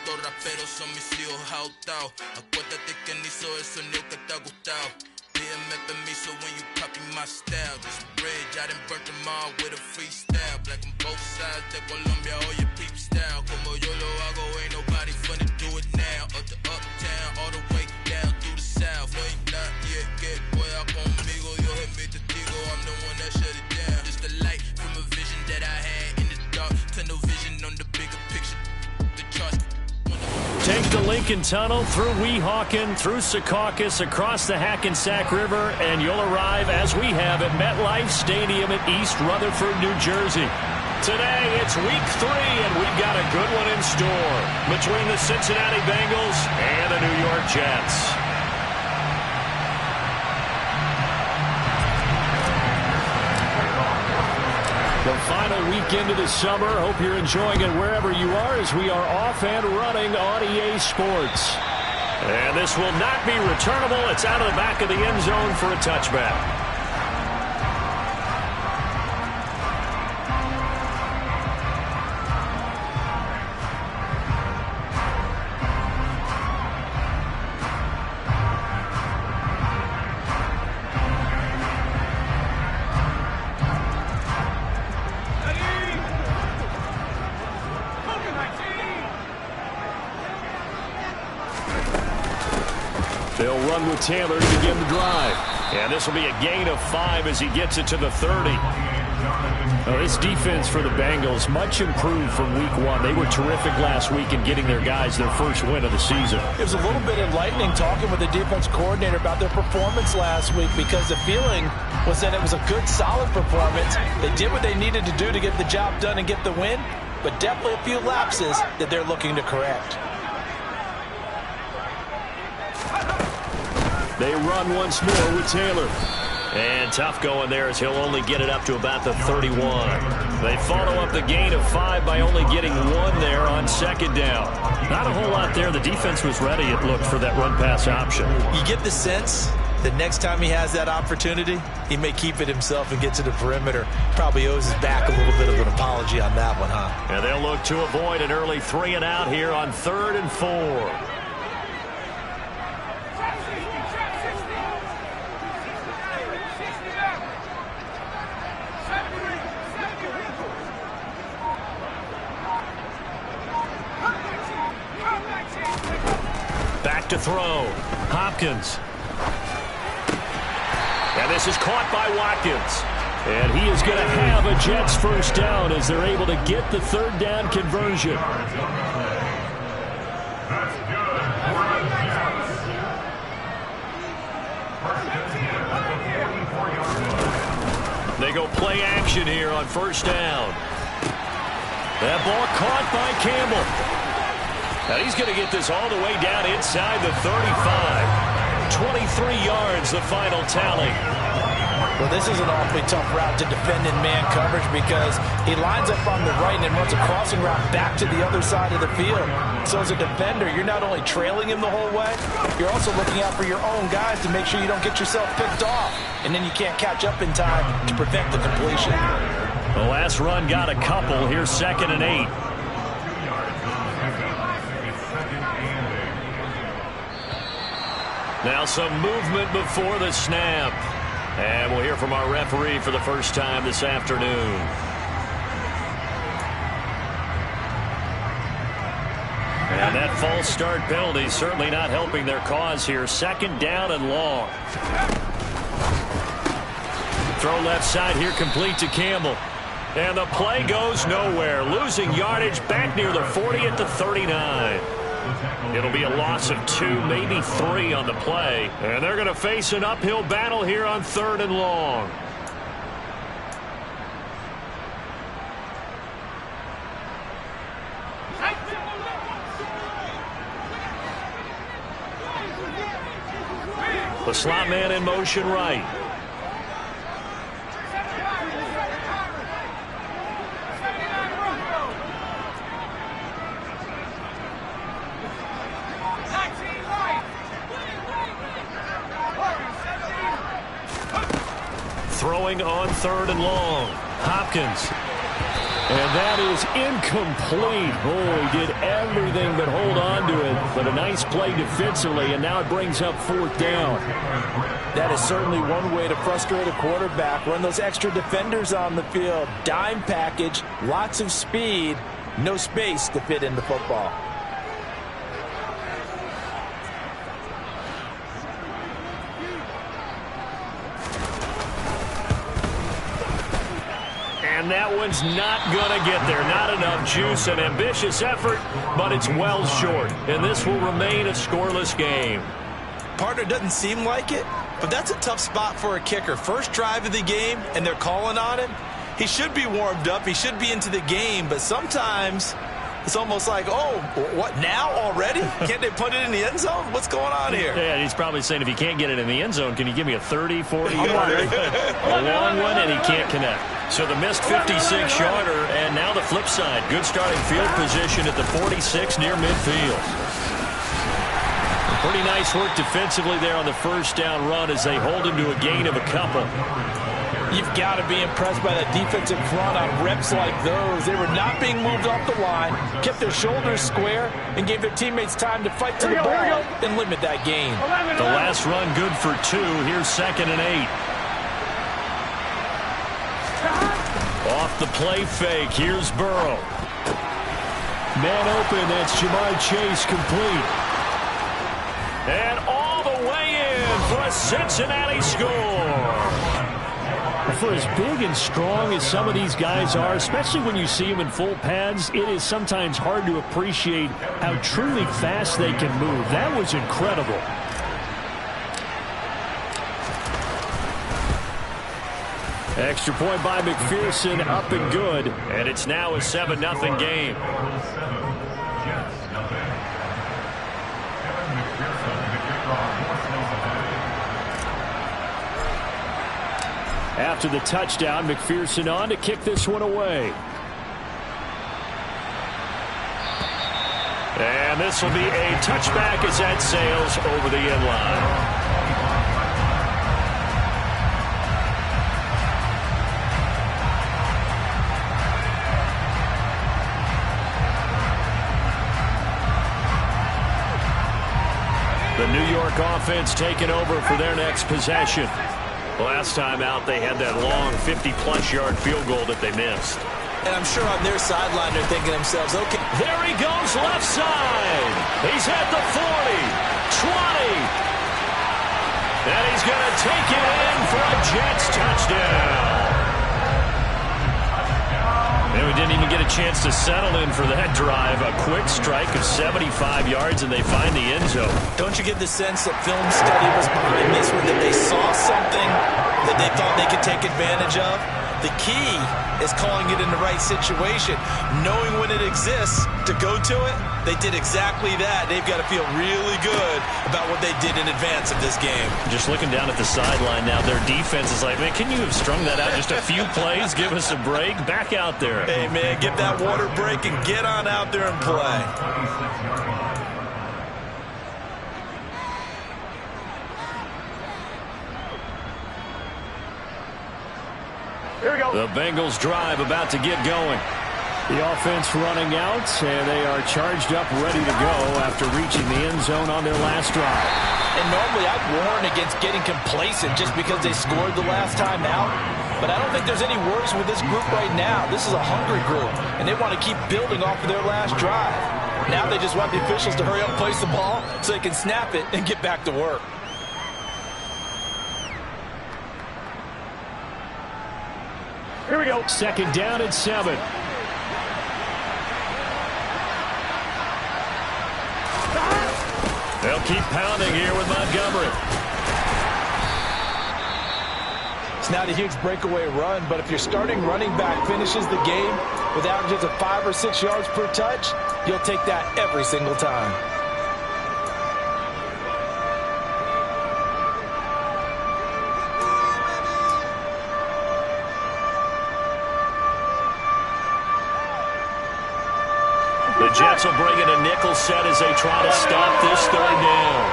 Estos raperos son mis hijos adoptados. Acuérdate que ni hizo el sonido que te ha gustado. Pídeme permiso when you copy my style. This bridge, I done burnt them all with a freestyle. Black on both sides de Colombia, oye peep style. Como yo lo hago, ain't nobody finna do it now. Up to uptown, all the way down through the south. No hay nadie que pueda conmigo, Dios es mi testigo. I'm the one that shut it down. Just the light from a vision that I had in the dark. Tunnel vision on the bigger picture. The charts. Take the Lincoln Tunnel through Weehawken, through Secaucus, across the Hackensack River, and you'll arrive, as we have, at MetLife Stadium in East Rutherford, New Jersey. Today, it's week 3, and we've got a good one in store between the Cincinnati Bengals and the New York Jets. The final weekend of the summer. Hope you're enjoying it wherever you are as we are off and running on EA Sports. And this will not be returnable. It's out of the back of the end zone for a touchback. They'll run with Taylor to begin the drive. And this will be a gain of 5 as he gets it to the 30. Now, this defense for the Bengals, much improved from week 1. They were terrific last week in getting their guys their first win of the season. It was a little bit enlightening talking with the defense coordinator about their performance last week, because the feeling was that it was a good, solid performance. They did what they needed to do to get the job done and get the win, but definitely a few lapses that they're looking to correct. They run once more with Taylor. And tough going there as he'll only get it up to about the 31. They follow up the gain of 5 by only getting 1 there on second down. Not a whole lot there. The defense was ready, it looked, for that run-pass option. You get the sense that next time he has that opportunity, he may keep it himself and get to the perimeter. Probably owes his back a little bit of an apology on that one, huh? And they'll look to avoid an early 3 and out here on 3rd and 4. To throw. Hopkins. And this is caught by Watkins. And he is going to have a Jets first down as they're able to get the 3rd down conversion. They go play action here on first down. That ball caught by Campbell. Now he's going to get this all the way down inside the 35. 23 yards, the final tally. Well, this is an awfully tough route to defend in man coverage, because he lines up on the right and then runs a crossing route back to the other side of the field. So as a defender, you're not only trailing him the whole way, you're also looking out for your own guys to make sure you don't get yourself picked off. And then you can't catch up in time to prevent the completion. The last run got a couple. Here's 2nd and 8. Now some movement before the snap. And we'll hear from our referee for the first time this afternoon. And that false start penalty certainly not helping their cause here. 2nd down and long. Throw left side here, complete to Campbell. And the play goes nowhere. Losing yardage back near the 40 at the 39. It'll be a loss of 2, maybe 3 on the play. And they're going to face an uphill battle here on 3rd and long. The slot man in motion right. Throwing on 3rd and long. Hopkins. And that is incomplete. Oh, he did everything but hold on to it. But a nice play defensively, and now it brings up 4th down. That is certainly one way to frustrate a quarterback. Run those extra defenders on the field. Dime package, lots of speed, no space to fit in the football. And that one's not going to get there. Not enough juice. An ambitious effort, but it's well short. And this will remain a scoreless game. Partner, doesn't seem like it, but that's a tough spot for a kicker. First drive of the game, and they're calling on him. He should be warmed up. He should be into the game, but sometimes it's almost like, oh, what, now already? Can't they put it in the end zone? What's going on here? Yeah, he's probably saying, if you can't get it in the end zone, can you give me a 30, 40-yarder? A long one, and he can't connect. So the missed 56-yarder, and now the flip side. Good starting field position at the 46 near midfield. Pretty nice work defensively there on the first down run as they hold him to a gain of a couple. You've got to be impressed by that defensive front on reps like those. They were not being moved off the line, kept their shoulders square, and gave their teammates time to fight to the ball and limit that gain. The last run good for 2. Here's 2nd and 8. Off the play fake. Here's Burrow. Man open. That's Jamar Chase, complete. And all the way in for a Cincinnati score. For as big and strong as some of these guys are, especially when you see them in full pads, it is sometimes hard to appreciate how truly fast they can move. That was incredible. Extra point by McPherson, up and good. And it's now a 7-0 game. After the touchdown, McPherson on to kick this one away. And this will be a touchback as that sails over the end line. The New York offense taking over for their next possession. Last time out, they had that long 50-plus yard field goal that they missed. And I'm sure on their sideline they're thinking to themselves, okay. There he goes, left side. He's at the 40, 20. And he's going to take it in for a Jets touchdown. And we didn't even get a chance to settle in for that drive. A quick strike of 75 yards, and they find the end zone. Don't you get the sense that film study was behind this one, that they saw something that they thought they could take advantage of? The key is calling it in the right situation. Knowing when it exists to go to it, they did exactly that. They've got to feel really good about what they did in advance of this game. Just looking down at the sideline now, their defense is like, man, can you have strung that out just a few plays? Give us a break. Back out there. Hey, man, give that water break and get on out there and play. The Bengals drive about to get going. The offense running out, and they are charged up, ready to go after reaching the end zone on their last drive. And normally I'd warn against getting complacent just because they scored the last time out. But I don't think there's any worries with this group right now. This is a hungry group, and they want to keep building off of their last drive. Now they just want the officials to hurry up and place the ball so they can snap it and get back to work. Here we go. 2nd down and 7. They'll keep pounding here with Montgomery. It's not a huge breakaway run, but if your starting running back finishes the game with averages of 5 or 6 yards per touch, you'll take that every single time. The Jets will bring in a nickel set as they try to stop this 3rd down.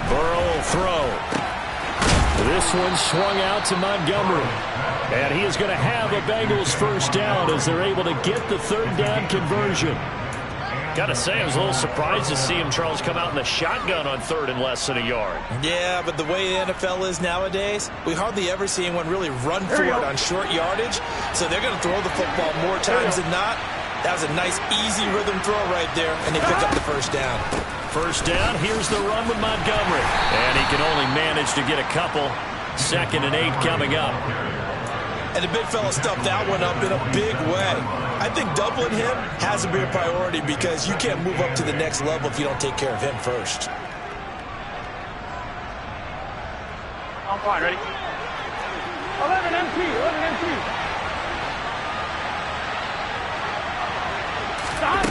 Burrow will throw. This one swung out to Montgomery. And he is going to have a Bengals 1st down as they're able to get the 3rd down conversion. Got to say, I was a little surprised to see him, Charles, come out in the shotgun on 3rd and less than a yard. Yeah, but the way the NFL is nowadays, we hardly ever see anyone really run for it on short yardage. So they're going to throw the football more times than not. That was a nice, easy rhythm throw right there, and they pick up the 1st down. 1st down, here's the run with Montgomery. And he can only manage to get a couple. 2nd and 8 coming up. And the big fella stuffed that one up in a big way. I think doubling him has to be a priority because you can't move up to the next level if you don't take care of him first. I'm fine, ready? 11 MT, 11 MT. Stop.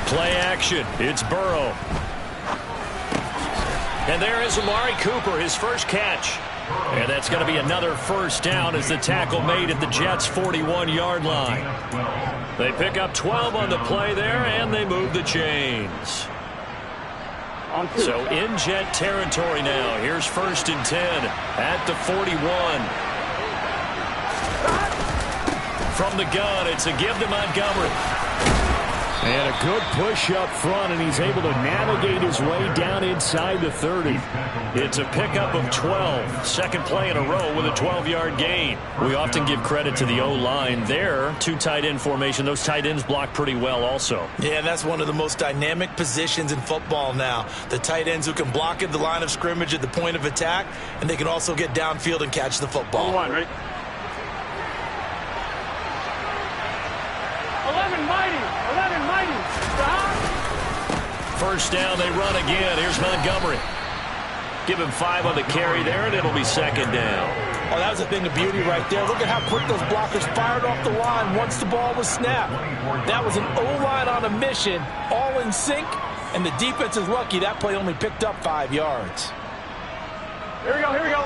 Play action. It's Burrow. And there is Amari Cooper, his first catch. And that's going to be another 1st down as the tackle made at the Jets' 41-yard line. They pick up 12 on the play there, and they move the chains. So in Jet territory now. Here's 1st and 10 at the 41. From the gun, it's a give to Montgomery. And a good push up front, and he's able to navigate his way down inside the 30. It's a pickup of 12. 2nd play in a row with a 12-yard gain. We often give credit to the O-line there. 2 tight end formation. Those tight ends block pretty well also. Yeah, that's one of the most dynamic positions in football now. The tight ends who can block at the line of scrimmage at the point of attack, and they can also get downfield and catch the football. 1, ready? 11 mighty. 11 mighty. Stop. 1st down, they run again. Here's Montgomery. Give him 5 on the carry there, and it'll be 2nd down. Oh, that was a thing of beauty right there. Look at how quick those blockers fired off the line once the ball was snapped. That was an O-line on a mission, all in sync, and the defense is lucky that play only picked up 5 yards. Here we go, here we go.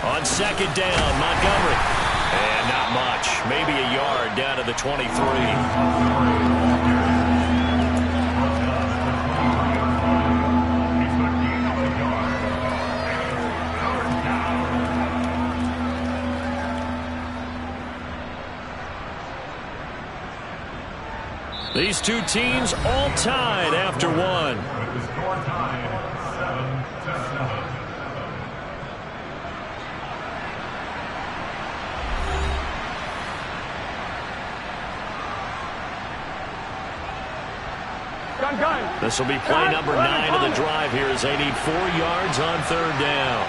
On 2nd down, Montgomery. And not much. Maybe a yard down to the 23. These 2 teams all tied after 1. This will be play number 9 of the drive here as they need 4 yards on 3rd down.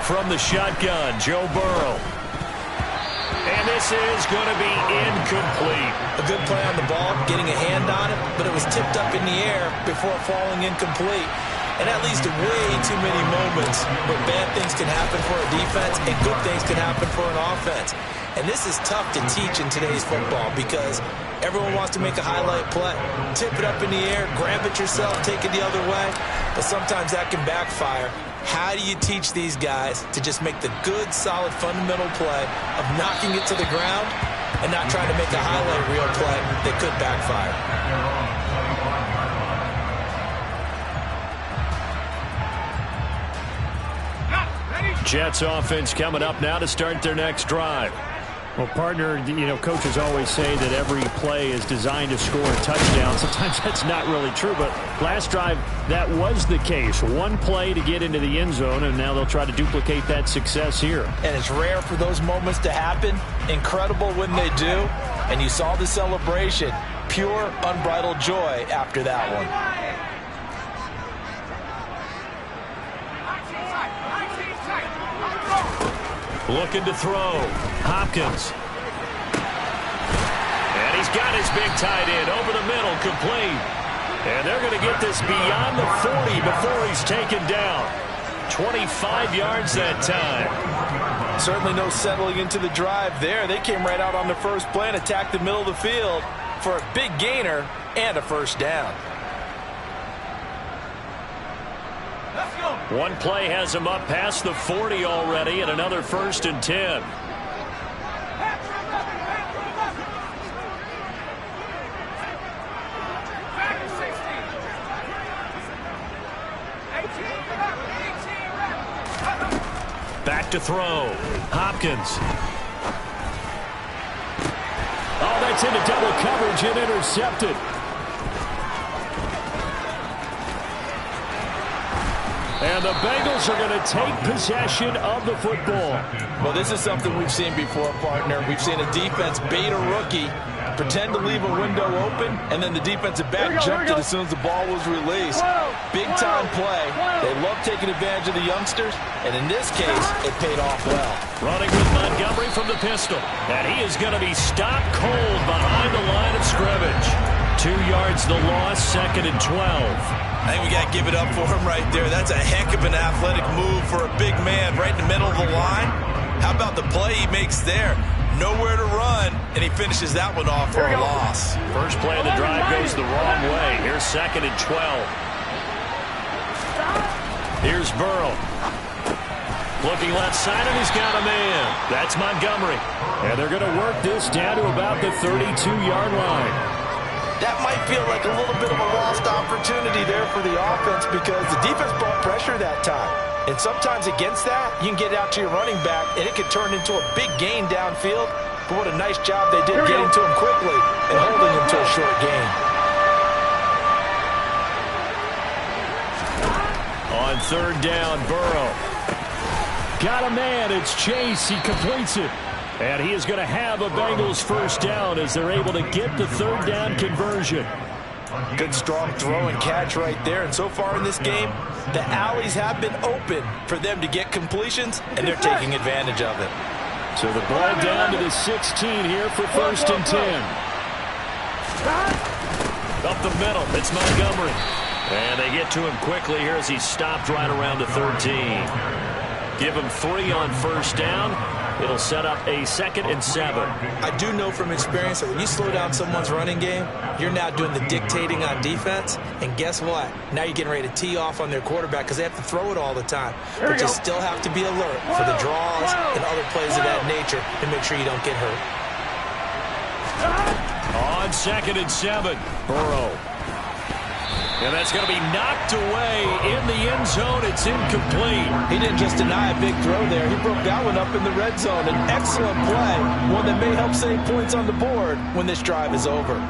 From the shotgun, Joe Burrow. And this is going to be incomplete. A good play on the ball, getting a hand on it, but it was tipped up in the air before falling incomplete. And that leads to way too many moments where bad things can happen for a defense and good things can happen for an offense. And this is tough to teach in today's football because everyone wants to make a highlight play. Tip it up in the air, grab it yourself, take it the other way. But sometimes that can backfire. How do you teach these guys to just make the good, solid, fundamental play of knocking it to the ground and not trying to make a highlight reel play that could backfire? Jets offense coming up now to start their next drive. Well, partner, coaches always say that every play is designed to score a touchdown. Sometimes that's not really true, but last drive, that was the case. One play to get into the end zone, and now they'll try to duplicate that success here. And it's rare for those moments to happen. Incredible when they do. And you saw the celebration. Pure, unbridled joy after that one. Looking to throw. Hopkins. And he's got his big tight end over the middle, complete. And they're going to get this beyond the 40 before he's taken down. 25 yards that time. Certainly no settling into the drive there. They came right out on the first play and attacked the middle of the field for a big gainer and a first down. One play has him up past the 40 already, and another 1st and 10. Back to throw. Hopkins. Oh, that's into double coverage and intercepted. And the Bengals are going to take possession of the football. Well, this is something we've seen before, partner. We've seen a defense bait a rookie, pretend to leave a window open, and then the defensive back jumped it as soon as the ball was released. Big-time play. They love taking advantage of the youngsters, and in this case, it paid off well. Running with Montgomery from the pistol. And he is going to be stopped cold behind the line of scrimmage. 2 yards the loss, 2nd and 12. I think we got to give it up for him right there. That's a heck of an athletic move for a big man right in the middle of the line. How about the play he makes there? Nowhere to run, and he finishes that one off for a loss. First play of the drive goes the wrong way. Here's 2nd and 12. Here's Burrow. Looking left side, and he's got a man. That's Montgomery. And they're going to work this down to about the 32-yard line. That might feel like a little bit of a lost opportunity there for the offense because the defense brought pressure that time. And sometimes against that, you can get out to your running back, and it can turn into a big gain downfield. But what a nice job they did getting to him quickly and holding him to a short gain. On 3rd down, Burrow. Got a man. It's Chase. He completes it. And he is going to have a Bengals first down as they're able to get the 3rd down conversion. Good strong throw and catch right there. And so far in this game, the alleys have been open for them to get completions, and they're taking advantage of it. So the ball down to the 16 here for 1st and 10. Up the middle, it's Montgomery. And they get to him quickly here as he's stopped right around the 13. Give him 3 on 1st down. It'll set up a 2nd and 7. I do know from experience that when you slow down someone's running game, you're now doing the dictating on defense. And guess what? Now you're getting ready to tee off on their quarterback because they have to throw it all the time. But you still have to be alert for the draws and other plays of that nature and make sure you don't get hurt. On 2nd and 7, Burrow. And that's going to be knocked away in the end zone. It's incomplete. He didn't just deny a big throw there. He broke that one up in the red zone. An excellent play, one that may help save points on the board when this drive is over. The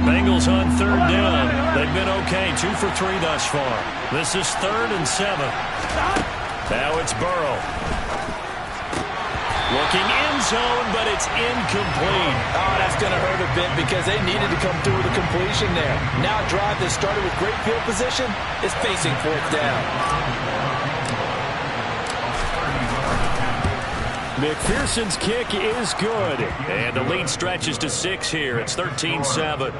Bengals on 3rd down. They've been okay, 2 for 3 thus far. This is 3rd and 7. Now it's Burrow. Looking end zone, but it's incomplete. Oh, that's going to hurt a bit because they needed to come through with a completion there. Now a drive that started with great field position is facing 4th down. McPherson's kick is good. And the lead stretches to 6 here. It's 13-7.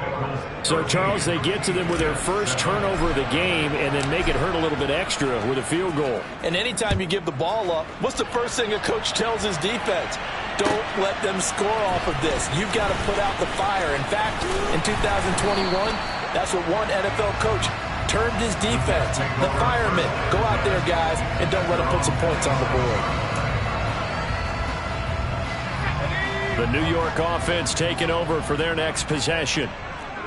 So, Charles, they get to them with their first turnover of the game and then make it hurt a little bit extra with a field goal. And anytime you give the ball up, what's the first thing a coach tells his defense? Don't let them score off of this. You've got to put out the fire. In fact, in 2021, that's what one NFL coach termed his defense. The firemen. Go out there, guys, and don't let them put some points on the board. The New York offense taking over for their next possession.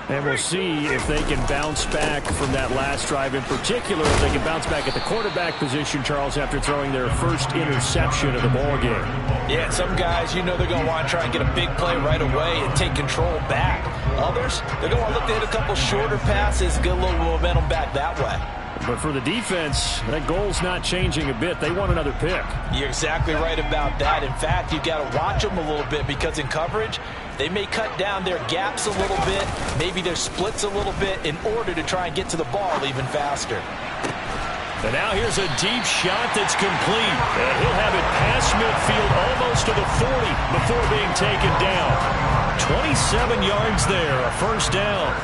And we'll see if they can bounce back from that last drive. In particular, if they can bounce back at the quarterback position, Charles, after throwing their first interception of the ball game. Yeah, some guys, they're going to want to try and get a big play right away and take control back. Others, they're going to want to look to hit a couple shorter passes, get a little momentum back that way. But for the defense, that goal's not changing a bit. They want another pick. You're exactly right about that. In fact, you've got to watch them a little bit because in coverage, they may cut down their gaps a little bit, maybe their splits a little bit in order to try and get to the ball even faster. And now here's a deep shot that's complete. And he'll have it past midfield almost to the 40 before being taken down. 27 yards there, a first down.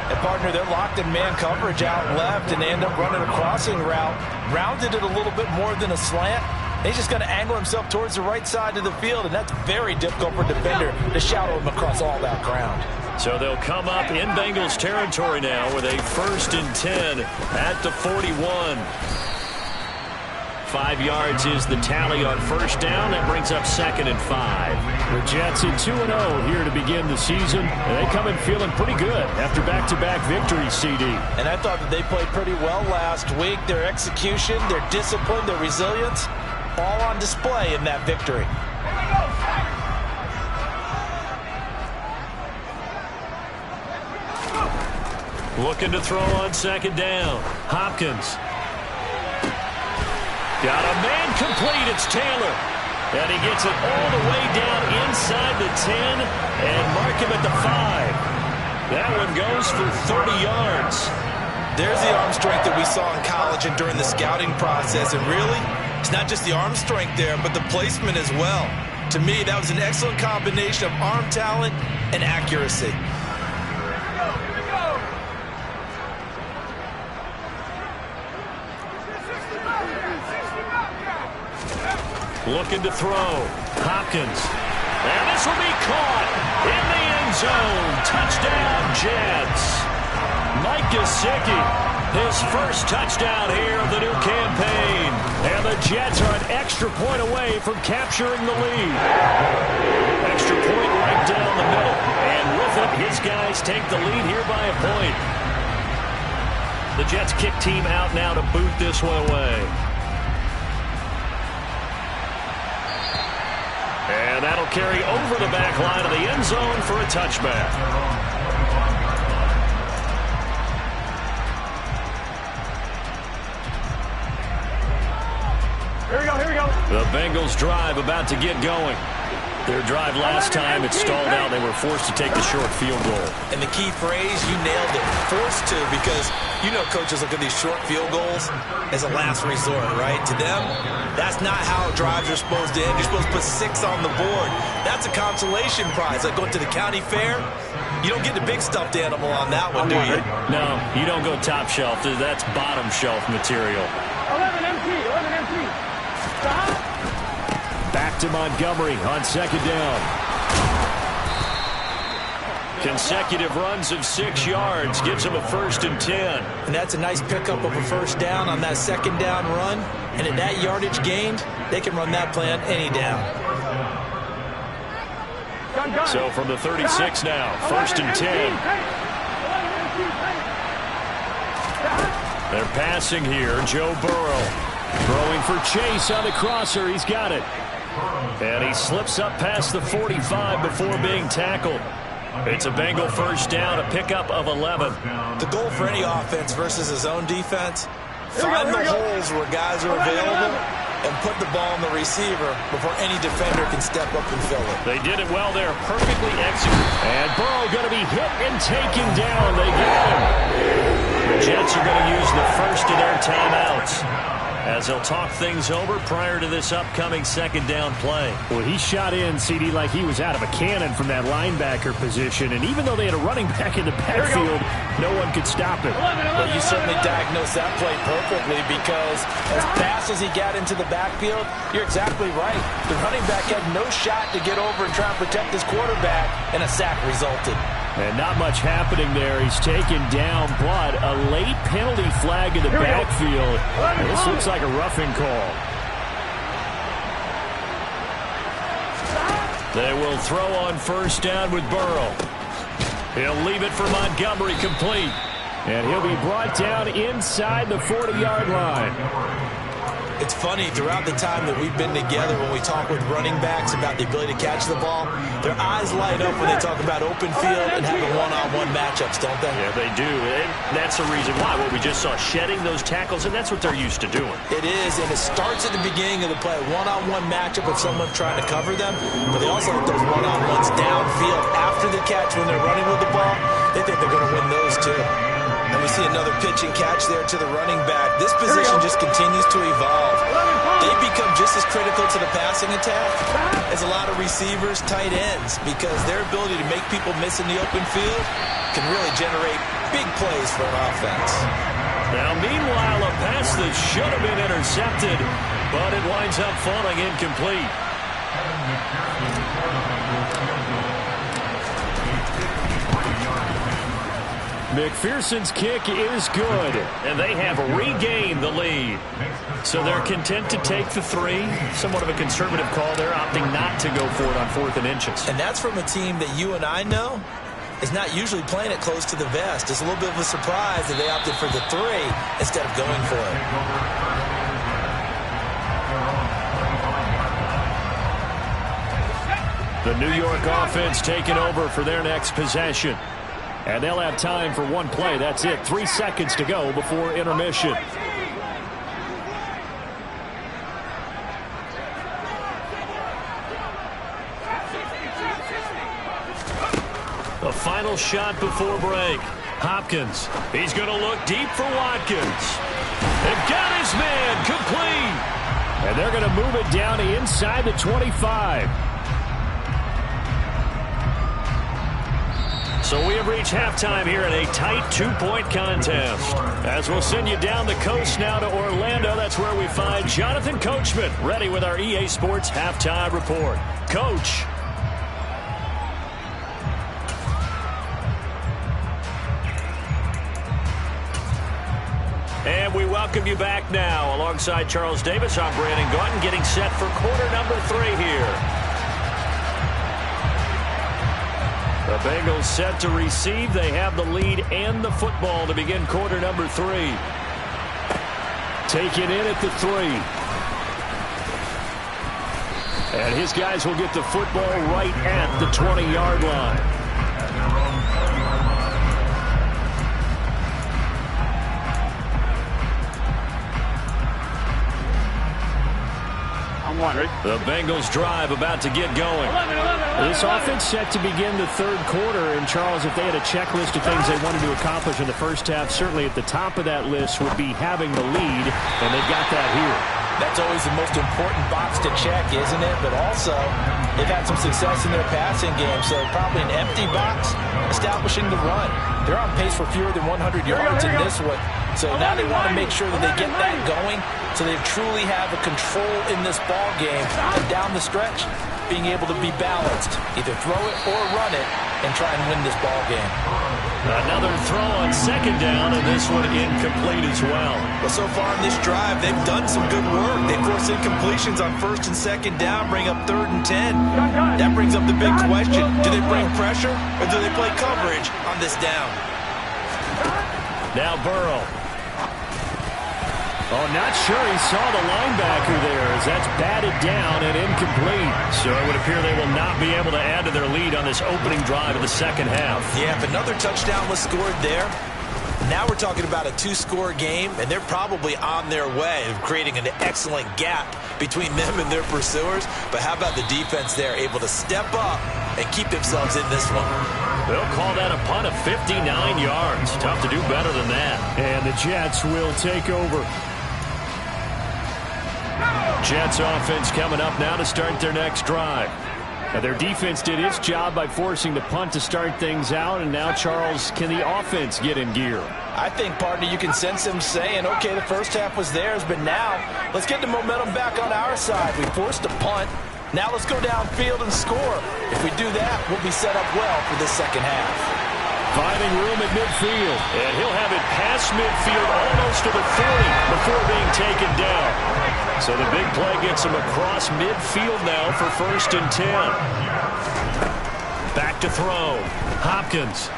And partner, they're locked in man coverage out left, and they end up running a crossing route. Rounded it a little bit more than a slant. He's just going to angle himself towards the right side of the field, and that's very difficult for a defender to shadow him across all that ground. So they'll come up in Bengals territory now with a 1st and 10 at the 41. 5 yards is the tally on first down. That brings up 2nd and 5. The Jets at 2-0 here to begin the season. And they come in feeling pretty good after back-to-back victories, CD. And I thought that they played pretty well last week. Their execution, their discipline, their resilience, all on display in that victory. Looking to throw on 2nd down. Hopkins. Got a man complete. It's Taylor. And he gets it all the way down inside the 10 and mark him at the 5. That one goes for 30 yards. There's the arm strength that we saw in college and during the scouting process. And really, it's not just the arm strength there, but the placement as well. To me, that was an excellent combination of arm talent and accuracy. Looking to throw. Hopkins. And this will be caught in the end zone. Touchdown, Jets. Mike Gesicki, his first touchdown here of the new campaign. And the Jets are an extra point away from capturing the lead. Extra point right down the middle. And with it, his guys take the lead here by a point. The Jets kick team out now to boot this one away. And that'll carry over the back line of the end zone for a touchback. Here we go. The Bengals drive about to get going. Their drive last time, it stalled out. They were forced to take the short field goal. And the key phrase, you nailed it, forced to, because coaches look at these short field goals as a last resort, right? To them, that's not how drives are supposed to end. You're supposed to put 6 on the board. That's a consolation prize. Like going to the county fair, you don't get the big stuffed animal on that one, do you? No, you don't go top shelf. That's bottom shelf material. 11 MT. Back to Montgomery on 2nd down. Consecutive runs of 6 yards gives him a 1st and 10. And that's a nice pickup of a first down on that 2nd down run. And at that yardage gained, they can run that play on any down. So from the 36 now, 1st and 10. They're passing here. Joe Burrow throwing for Chase on the crosser. He's got it. And he slips up past the 45 before being tackled. It's a Bengal first down, a pickup of 11. The goal for any offense versus his own defense, find the holes where guys are available and put the ball on the receiver before any defender can step up and fill it. They did it well there, perfectly executed. And Burrow going to be hit and taken down. They get him. The Jets are going to use the first of their timeouts as they'll talk things over prior to this upcoming 2nd down play. Well, he shot in, CD, like he was out of a cannon from that linebacker position. And even though they had a running back in the backfield, no one could stop it. Well, you certainly diagnosed that play perfectly, because as fast as he got into the backfield, you're exactly right. The running back had no shot to get over and try and protect his quarterback, and a sack resulted. And not much happening there. He's taken down, but a late penalty flag in the backfield. This looks like a roughing call. They will throw on first down with Burrow. He'll leave it for Montgomery, complete. And he'll be brought down inside the 40-yard line. It's funny, throughout the time that we've been together, when we talk with running backs about the ability to catch the ball, their eyes light up when they talk about open field and having one-on-one matchups, don't they? Yeah, they do. And that's the reason why. Well, we just saw shedding those tackles, and that's what they're used to doing. It is, and it starts at the beginning of the play. One-on-one matchup of someone trying to cover them, but they also have those one-on-ones downfield after the catch when they're running with the ball. They think they're going to win those, too. And we see another pitch and catch there to the running back. This position just continues to evolve. They become just as critical to the passing attack as a lot of receivers, tight ends, because their ability to make people miss in the open field can really generate big plays for an offense. Now, meanwhile, a pass that should have been intercepted, but it winds up falling incomplete. McPherson's kick is good, and they have regained the lead. So they're content to take the 3. Somewhat of a conservative call there, opting not to go for it on 4th and inches. And that's from a team that you and I know is not usually playing it close to the vest. It's a little bit of a surprise that they opted for the 3 instead of going for The it. New York offense taking over for their next possession. And they'll have time for one play. That's it. 3 seconds to go before intermission. The final shot before break. Hopkins. He's going to look deep for Watkins. And got his man complete. And they're going to move it down inside the 25. So we have reached halftime here in a tight 2-point contest. As we'll send you down the coast now to Orlando, that's where we find Jonathan Coachman, ready with our EA Sports Halftime Report. Coach. And we welcome you back now. Alongside Charles Davis, I'm Brandon Gaudin, getting set for quarter number 3 here. The Bengals set to receive. They have the lead and the football to begin quarter number 3. Taken in at the 3. And his guys will get the football right at the 20-yard line. The Bengals drive about to get going. This offense set to begin the 3rd quarter. And, Charles, if they had a checklist of things they wanted to accomplish in the first half, certainly at the top of that list would be having the lead, and they've got that here. That's always the most important box to check, isn't it? But also, they've had some success in their passing game, so probably an empty box establishing the run. They're on pace for fewer than 100 yards in this one. So now they want to make sure that they get that going so they truly have a control in this ball game. And down the stretch, being able to be balanced. Either throw it or run it and try and win this ball game. Another throw on 2nd down, and this one incomplete as well. But so far in this drive, they've done some good work. They force incompletions on 1st and 2nd down, bring up 3rd and 10. That brings up the big question. Do they bring pressure or do they play coverage on this down? Now Burrow. Oh, not sure he saw the linebacker there as that's batted down and incomplete. So it would appear they will not be able to add to their lead on this opening drive of the second half. Yeah, if another touchdown was scored there, now we're talking about a 2-score game, and they're probably on their way of creating an excellent gap between them and their pursuers. But how about the defense there, able to step up and keep themselves in this one? They'll call that a punt of 59 yards. Tough to do better than that. And the Jets will take over. Jets offense coming up now to start their next drive. Now their defense did its job by forcing the punt to start things out, and now, Charles, can the offense get in gear? I think, partner, you can sense them saying, okay, the first half was theirs, but now let's get the momentum back on our side. We forced a punt. Now let's go downfield and score. If we do that, we'll be set up well for this second half. Finding room at midfield, and he'll have it past midfield almost to the 30 before being taken down. So the big play gets him across midfield now for 1st and 10. Back to throw. Hopkins.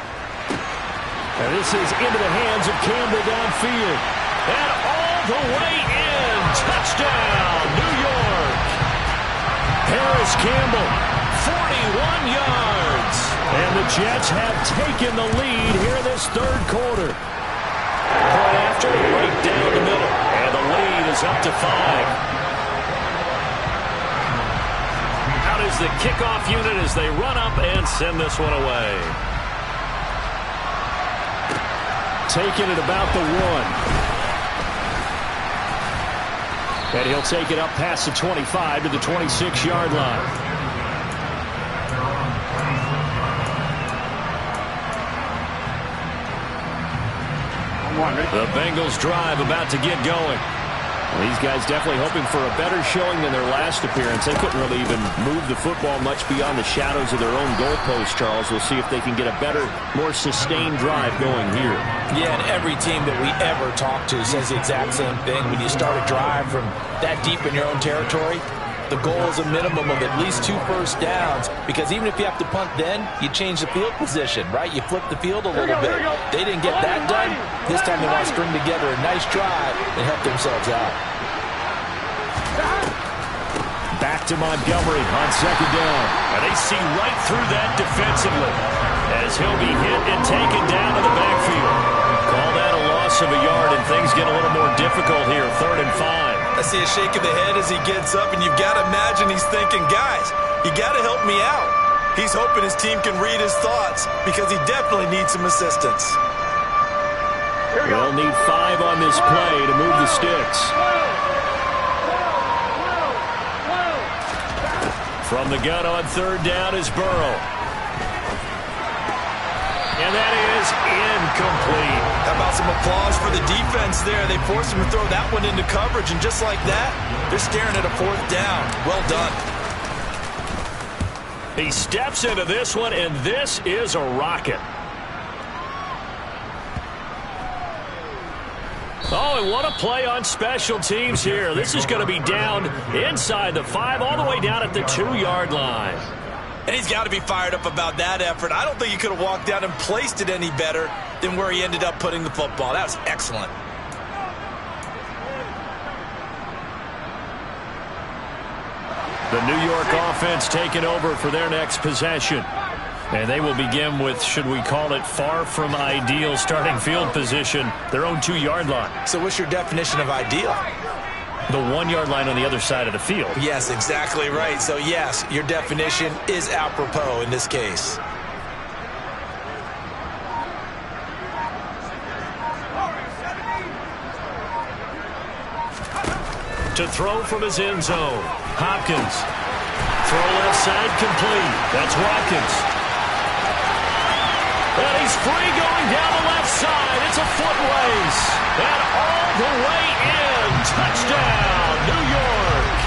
And this is into the hands of Campbell downfield. And all the way in. Touchdown, New York. Harris Campbell, 41 yards. And the Jets have taken the lead here in this third quarter. Point after, right down the middle. And the lead is up to 5. Out is the kickoff unit as they run up and send this one away. Taking it about the 1. And he'll take it up past the 25 to the 26-yard line. The Bengals drive about to get going. Well, these guys definitely hoping for a better showing than their last appearance. They couldn't really even move the football much beyond the shadows of their own goalpost, Charles. We'll see if they can get a better, more sustained drive going here. Yeah, and every team that we ever talk to says the exact same thing. When you start a drive from that deep in your own territory, the goal is a minimum of at least 2 first downs, because even if you have to punt then, you change the field position, right? You flip the field a little bit. They didn't get that done. This time they want to string together a nice drive and help themselves out. Back to Montgomery on second down. And they see right through that defensively as he'll be hit and taken down to the backfield. Call that a loss of a yard, and things get a little more difficult here, 3rd and 5. I see a shake of the head as he gets up, and you've got to imagine he's thinking, guys, you got to help me out. He's hoping his team can read his thoughts because he definitely needs some assistance. They'll need 5 on this play to move the sticks. From the gun on 3rd down is Burrow. And that is incomplete. How about some applause for the defense there? They forced him to throw that one into coverage, and just like that, they're staring at a 4th down. Well done. He steps into this one, and this is a rocket. Oh, and what a play on special teams here. This is going to be down inside the 5, all the way down at the 2-yard line. And he's got to be fired up about that effort. I don't think he could have walked down and placed it any better than where he ended up putting the football. That was excellent. The New York offense taking over for their next possession. And they will begin with, should we call it, far from ideal starting field position, their own 2-yard line. So what's your definition of ideal? The 1-yard line on the other side of the field. Yes, exactly right. So, yes, your definition is apropos in this case. To throw from his end zone, Hopkins. Throw left side complete. That's Watkins. And he's free going down the left side. It's a foot race. And all the way in. Touchdown, New York.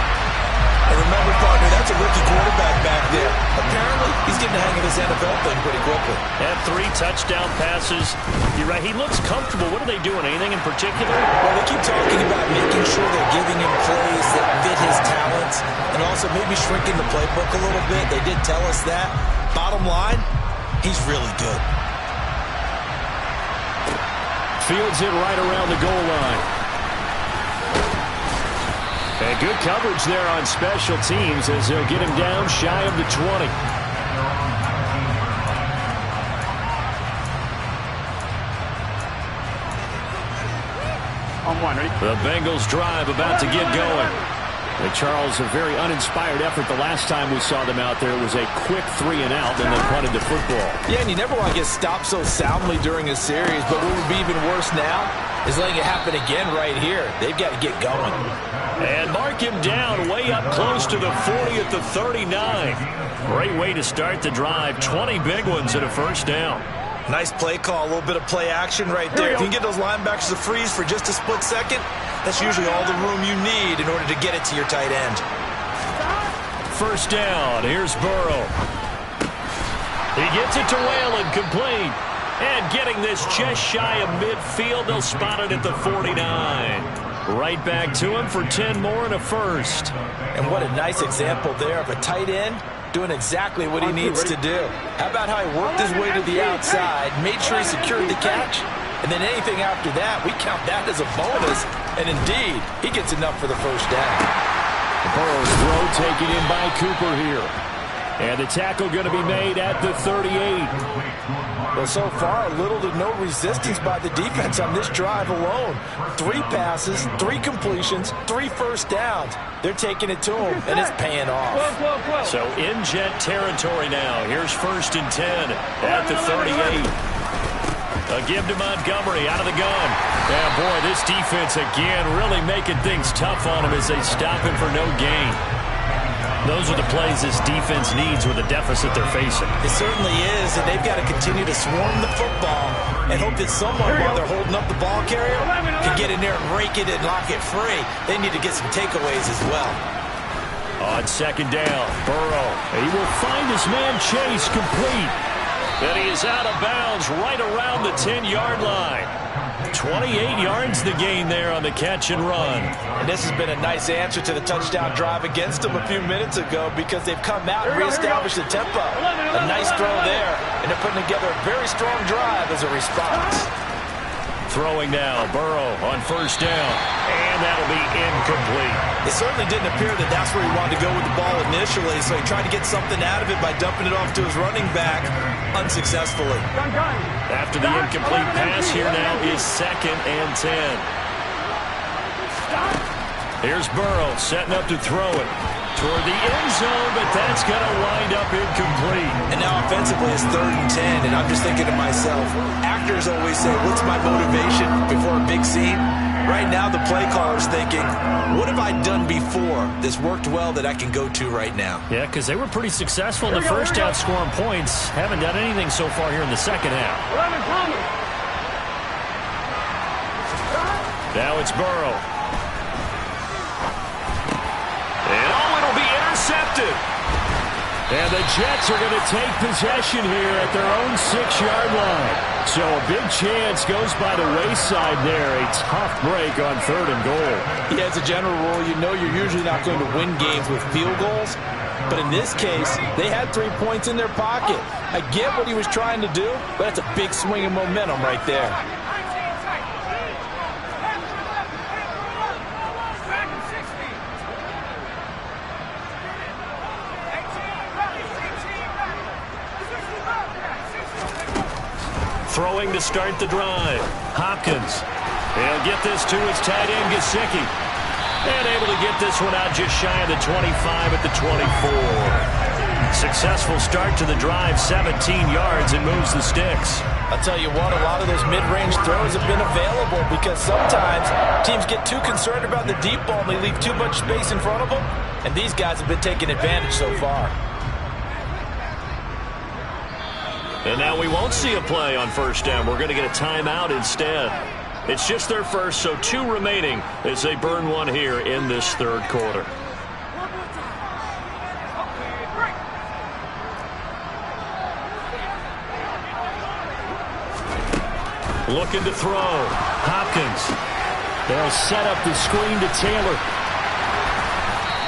And remember, partner, that's a rookie quarterback back there. Apparently, he's getting the hang of this NFL thing pretty quickly. And 3 touchdown passes. You're right, he looks comfortable. What are they doing? Anything in particular? Well, they keep talking about making sure they're giving him plays that fit his talents and also maybe shrinking the playbook a little bit. They did tell us that. Bottom line, he's really good. Fields it right around the goal line. And good coverage there on special teams as they'll get him down shy of the 20. On 1, ready? The Bengals drive about to get going. And Charles, a very uninspired effort the last time we saw them out there. It was a quick 3 and out, and they punted the football. Yeah, and you never want to get stopped so soundly during a series, but what would be even worse now is letting it happen again right here. They've got to get going. And mark him down way up close to the 40 at the 39. Great way to start the drive. 20 big ones and a first down. Nice play call, a little bit of play action right there. If you can get those linebackers to freeze for just a split second, that's usually all the room you need in order to get it to your tight end. First down, here's Burrow. He gets it to Whalen, complete. And getting this just shy of midfield, they'll spot it at the 49. Right back to him for 10 more and a first. And what a nice example there of a tight end doing exactly what he needs to do. How about how he worked his way to the outside, made sure he secured the catch, and then anything after that, we count that as a bonus. And indeed, he gets enough for the first down. Burrow's throw taken in by Cooper here. And the tackle going to be made at the 38. Well, so far, little to no resistance by the defense on this drive alone. 3 passes, 3 completions, 3 first downs. They're taking it to him, and it's paying off. So in jet territory now. Here's 1st and 10 at the 38. A give to Montgomery out of the gun. Yeah, boy, this defense again really making things tough on him as they stop him for no gain. Those are the plays this defense needs with the deficit they're facing. It certainly is, and they've got to continue to swarm the football and hope that someone, while they're holding up the ball carrier, can get in there and rake it and lock it free. They need to get some takeaways as well. On 2nd down, Burrow. He will find his man Chase complete. And he is out of bounds right around the 10-yard line. 28 yards the gain there on the catch and run. And this has been a nice answer to the touchdown drive against them a few minutes ago because they've come out and reestablished the tempo. A nice throw there, and they're putting together a very strong drive as a response. Throwing now, Burrow on 1st down, and that'll be incomplete. It certainly didn't appear that that's where he wanted to go with the ball initially, so he tried to get something out of it by dumping it off to his running back unsuccessfully. After the incomplete pass, here now is 2nd and 10. Here's Burrow setting up to throw it toward the end zone, but that's going to wind up incomplete. And now offensively it's 3rd and 10, and I'm just thinking to myself, actors always say, what's my motivation before a big scene? Right now the play caller's thinking, what have I done before that's worked well that I can go to right now? Yeah, because they were pretty successful in the first half scoring points. Haven't done anything so far here in the second half. Now it's Burrow. Intercepted. And the Jets are going to take possession here at their own 6-yard line. So a big chance goes by the wayside there. A tough break on 3rd and goal. Yeah, as a general rule, you know you're usually not going to win games with field goals. But in this case, they had 3 points in their pocket. I get what he was trying to do, but that's a big swing of momentum right there. Throwing to start the drive. Hopkins. He'll get this to his tight end, Gesicki. And able to get this one out just shy of the 25 at the 24. Successful start to the drive, 17 yards, and moves the sticks. I'll tell you what, a lot of those mid-range throws have been available because sometimes teams get too concerned about the deep ball and they leave too much space in front of them. And these guys have been taking advantage so far. And now we won't see a play on 1st down. We're going to get a timeout instead. It's just their first, so 2 remaining as they burn one here in this 3rd quarter. Looking to throw. Hopkins. They'll set up the screen to Taylor.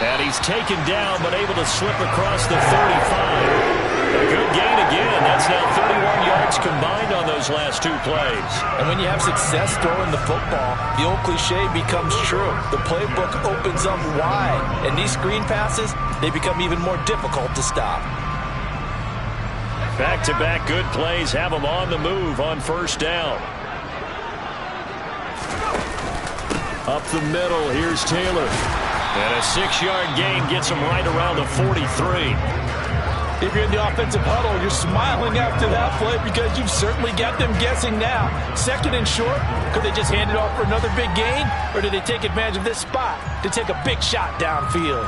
And he's taken down, but able to slip across the 35. A good gain again. That's now 31 yards combined on those last 2 plays. And when you have success throwing the football, the old cliche becomes true. The playbook opens up wide. And these screen passes, they become even more difficult to stop. Back-to-back good plays have them on the move on 1st down. Up the middle, here's Taylor. And a 6-yard gain gets him right around the 43. If you're in the offensive huddle, you're smiling after that play because you've certainly got them guessing now. 2nd and short, could they just hand it off for another big gain? Or did they take advantage of this spot to take a big shot downfield?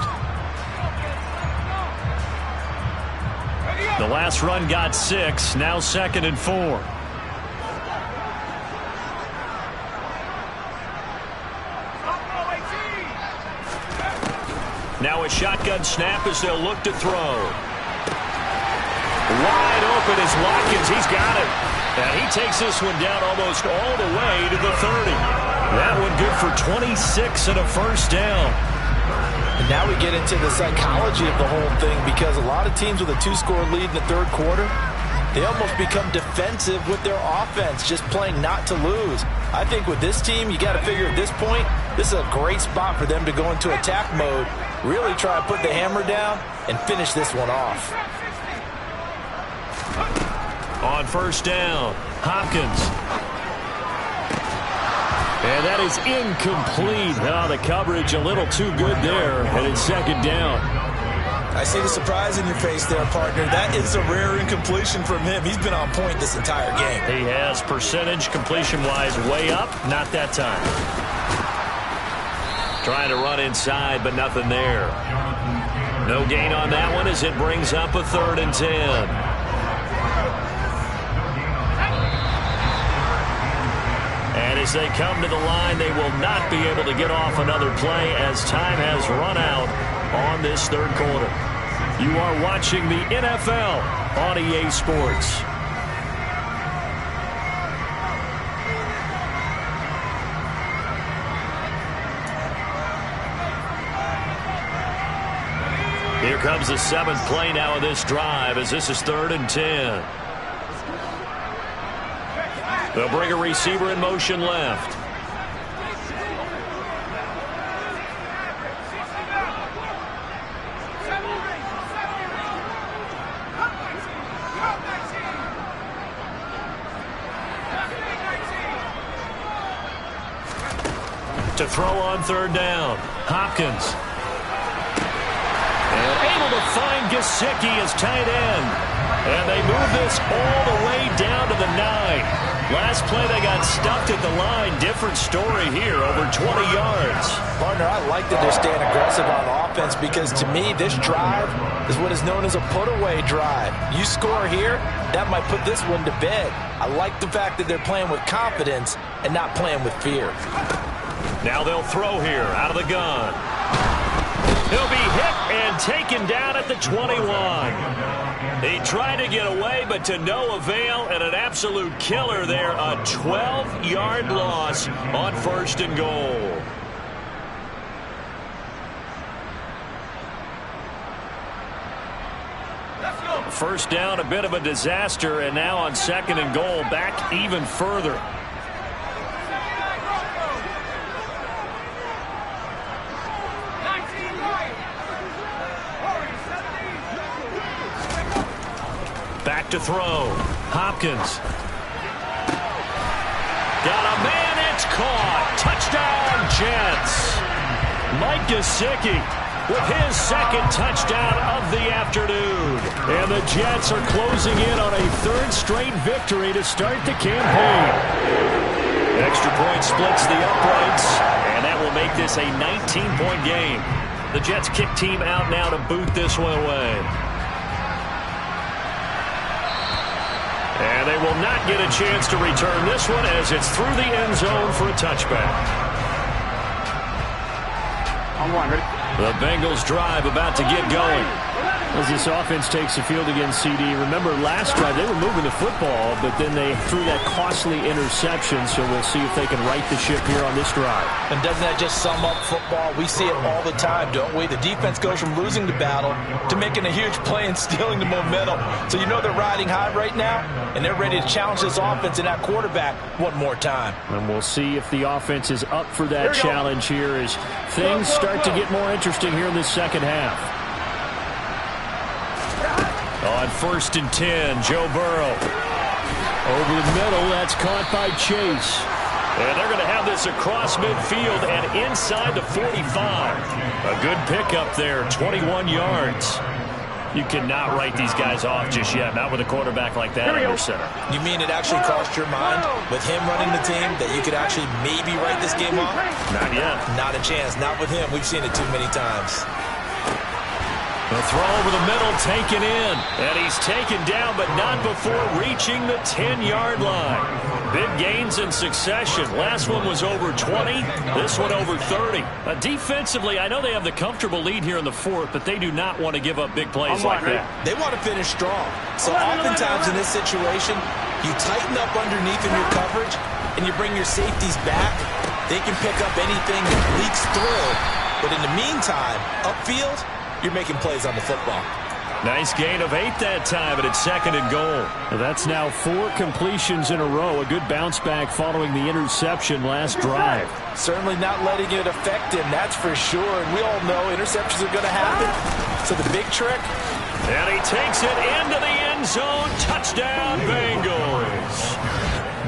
The last run got 6, now 2nd and 4. Now a shotgun snap as they'll look to throw. Wide open is Watkins. He's got it. And he takes this one down almost all the way to the 30. That one good for 26 and a 1st down. And Now we get into the psychology of the whole thing, because a lot of teams with a 2-score lead in the third quarter, they almost become defensive with their offense, just playing not to lose. I think with this team, you got to figure at this point, this is a great spot for them to go into attack mode, really try to put the hammer down and finish this one off. On first down, Hopkins. And that is incomplete. The coverage a little too good there, and it's second down. I see the surprise in your face there, partner. That is a rare incompletion from him. He's been on point this entire game. He has percentage completion-wise way up. Not that time. Trying to run inside, but nothing there. No gain on that one as it brings up a 3rd and 10. And as they come to the line, they will not be able to get off another play as time has run out on this third quarter. You are watching the NFL on EA Sports. Here comes the 7th play now of this drive as this is 3rd and 10. They'll bring a receiver in motion left. To throw on 3rd down, Hopkins. And able to find Gesicki as tight end. And they move this all the way down to the 9. Last play they got stuffed at the line. Different story here, over 20 yards. Partner, I like that they're staying aggressive on offense, because to me this drive is what is known as a put-away drive. You score here, that might put this one to bed. I like the fact that they're playing with confidence and not playing with fear. Now they'll throw here out of the gun. He'll be hit and taken down at the 21. He tried to get away, but to no avail, and an absolute killer there. A 12-yard loss on 1st and goal. First down, a bit of a disaster, and now on 2nd and goal, back even further. Back to throw. Hopkins. Got a man, it's caught. Touchdown, Jets. Mike Gesicki with his 2nd touchdown of the afternoon. And the Jets are closing in on a 3rd straight victory to start the campaign. Extra point splits the uprights, and that will make this a 19-point game. The Jets kick team out now to boot this one away. And they will not get a chance to return this one as it's through the end zone for a touchback. The Bengals drive about to get going. As this offense takes the field against CD, remember last drive they were moving the football, but then they threw that costly interception, so we'll see if they can right the ship here on this drive. And doesn't that just sum up football? We see it all the time, don't we? The defense goes from losing the battle to making a huge play and stealing the momentum. So you know they're riding high right now, and they're ready to challenge this offense and that quarterback one more time. And we'll see if the offense is up for that challenge here as things start to get more interesting here in this second half. On 1st and 10, Joe Burrow. Over the middle, that's caught by Chase. And they're going to have this across midfield and inside the 45. A good pickup there, 21 yards. You cannot write these guys off just yet, not with a quarterback like that under center. You mean it actually crossed your mind with him running the team that you could actually maybe write this game off? Not yet. Not a chance. Not with him. We've seen it too many times. The throw over the middle taken in. And he's taken down, but not before reaching the 10-yard line. Big gains in succession. Last one was over 20. This one over 30. Defensively, I know they have the comfortable lead here in the 4th, but they do not want to give up big plays like that. They want to finish strong. So oftentimes in this situation, you tighten up underneath in your coverage, and you bring your safeties back. They can pick up anything that leaks through But in the meantime, upfield, you're making plays on the football. Nice gain of 8 that time, and it's 2nd and goal. That's now 4 completions in a row. A good bounce back following the interception last drive. Certainly not letting it affect him, that's for sure. And we all know interceptions are going to happen. So the big trick. And he takes it into the end zone. Touchdown, Bengals.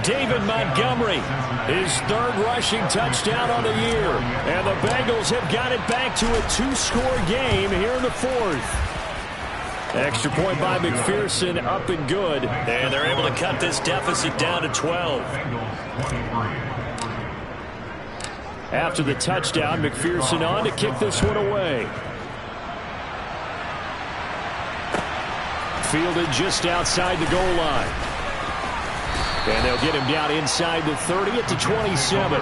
David Montgomery, his 3rd rushing touchdown on the year. And the Bengals have got it back to a 2-score game here in the 4th. Extra point by McPherson, up and good. And they're able to cut this deficit down to 12. After the touchdown, McPherson on to kick this one away. Fielded just outside the goal line. And they'll get him down inside the 30 at the 27.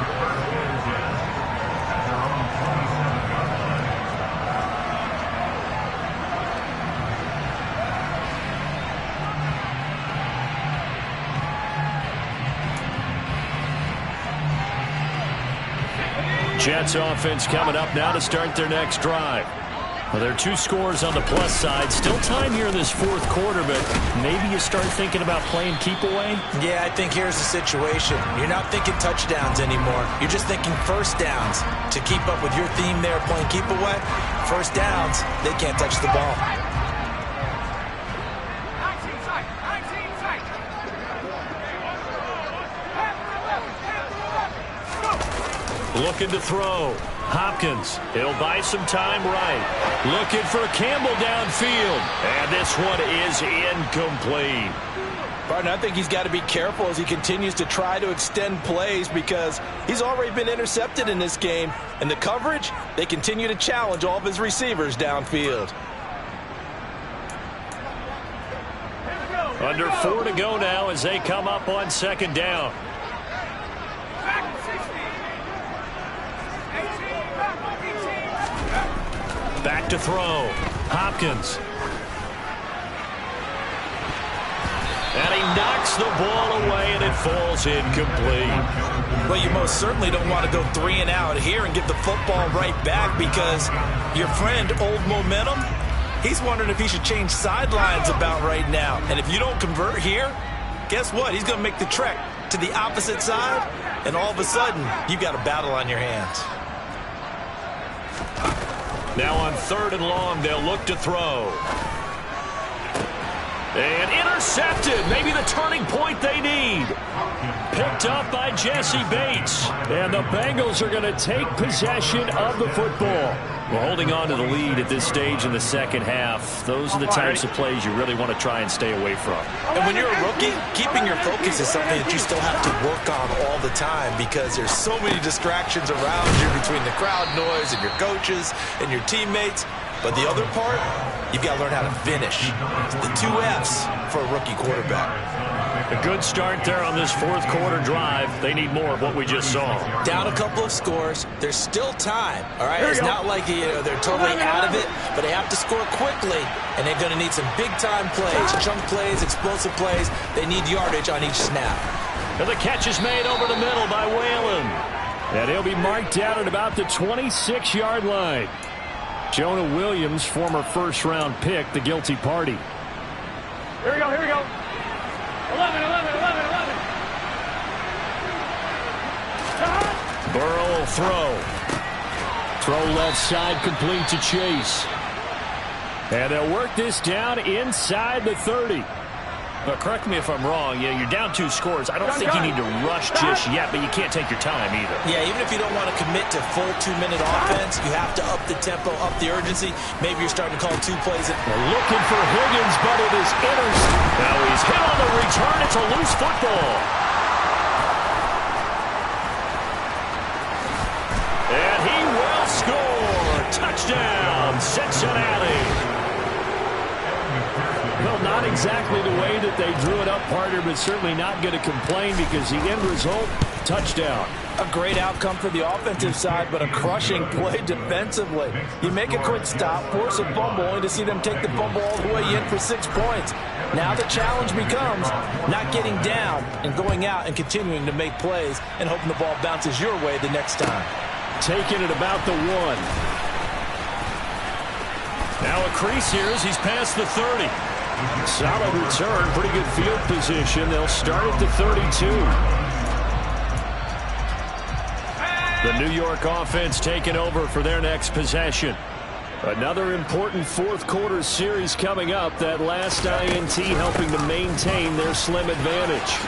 Jets offense coming up now to start their next drive. Well, there are 2 scores on the plus side. Still time here in this 4th quarter, but maybe you start thinking about playing keep away? Yeah, I think here's the situation. You're not thinking touchdowns anymore. You're just thinking first downs. To keep up with your theme there, playing keep away, first downs, they can't touch the ball. Looking to throw. Hopkins, he'll buy some time right. Looking for Campbell downfield. And this one is incomplete. Barton, I think he's got to be careful as he continues to try to extend plays because he's already been intercepted in this game. And the coverage, they continue to challenge all of his receivers downfield. Under 4 to go now as they come up on 2nd down. Back to throw. Hopkins. And he knocks the ball away, and it falls incomplete. Well, you most certainly don't want to go 3 and out here and give the football right back because your friend, Old Momentum, he's wondering if he should change sidelines about right now. And if you don't convert here, guess what? He's going to make the trek to the opposite side, and all of a sudden, you've got a battle on your hands. Now on 3rd and long, they'll look to throw. And intercepted. Maybe the turning point they need. Picked up by Jesse Bates. And the Bengals are going to take possession of the football. Well, holding on to the lead at this stage in the 2nd half, those are the types of plays you really want to try and stay away from. And when you're a rookie, keeping your focus is something that you still have to work on all the time because there's so many distractions around you between the crowd noise and your coaches and your teammates. But the other part, you've got to learn how to finish. It's the 2 F's for a rookie quarterback. A good start there on this 4th quarter drive. They need more of what we just saw. Down a couple of scores. There's still time. All right, it's not like they're totally out of it, but they have to score quickly, and they're going to need some big-time plays, chunk plays, explosive plays. They need yardage on each snap. And the catch is made over the middle by Whalen. And he'll be marked down at about the 26-yard line. Jonah Williams, former 1st-round pick, the guilty party. Here we go, here we go. 11. Burrow will throw. Throw left side, complete to Chase. And they'll work this down inside the 30. But correct me if I'm wrong. Yeah, you're down 2 scores. I don't think you need to rush just yet, but you can't take your time either. Yeah, even if you don't want to commit to full 2-minute offense, you have to up the tempo, up the urgency. Maybe you're starting to call 2 plays. They're looking for Higgins, but it is intercepted. Now he's hit on the return. It's a loose football. And he will score. Touchdown, Cincinnati. Well, not exactly the way that they drew it up, partner, but certainly not going to complain because the end result, touchdown. A great outcome for the offensive side, but a crushing play defensively. You make a quick stop, force a fumble, only to see them take the fumble all the way in for 6 points. Now the challenge becomes not getting down and going out and continuing to make plays and hoping the ball bounces your way the next time. Taking it about the 1. Now a crease here as he's past the 30. Solid return, pretty good field position. They'll start at the 32. The New York offense taking over for their next possession. Another important fourth quarter series coming up. That last INT helping to maintain their slim advantage.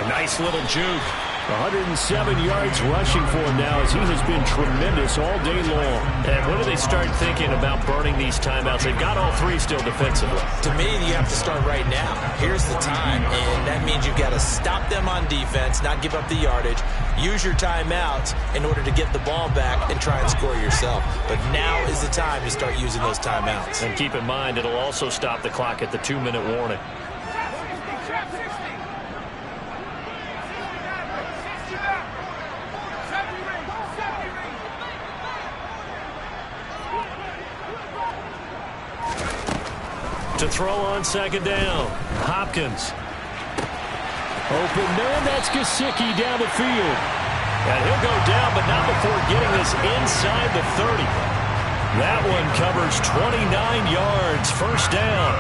A nice little juke. 107 yards rushing for him now as he has been tremendous all day long. And when do they start thinking about burning these timeouts? They've got all three still defensively. To me, you have to start right now. Here's the time, and that means you've got to stop them on defense, not give up the yardage, use your timeouts in order to get the ball back and try and score yourself. But now is the time to start using those timeouts. And keep in mind, it'll also stop the clock at the 2-minute warning. To throw on second down. Hopkins. Open man, that's Gesicki down the field. And he'll go down, but not before getting this inside the 30. That one covers 29 yards. First down.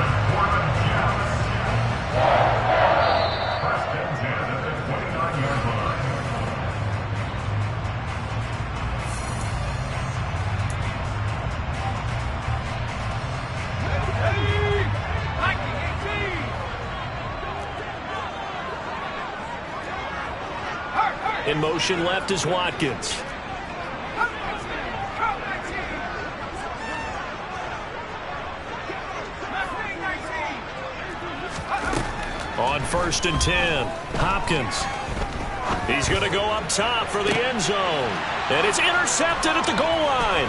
In motion left is Watkins. On 1st and 10, Hopkins. He's going to go up top for the end zone. And it's intercepted at the goal line.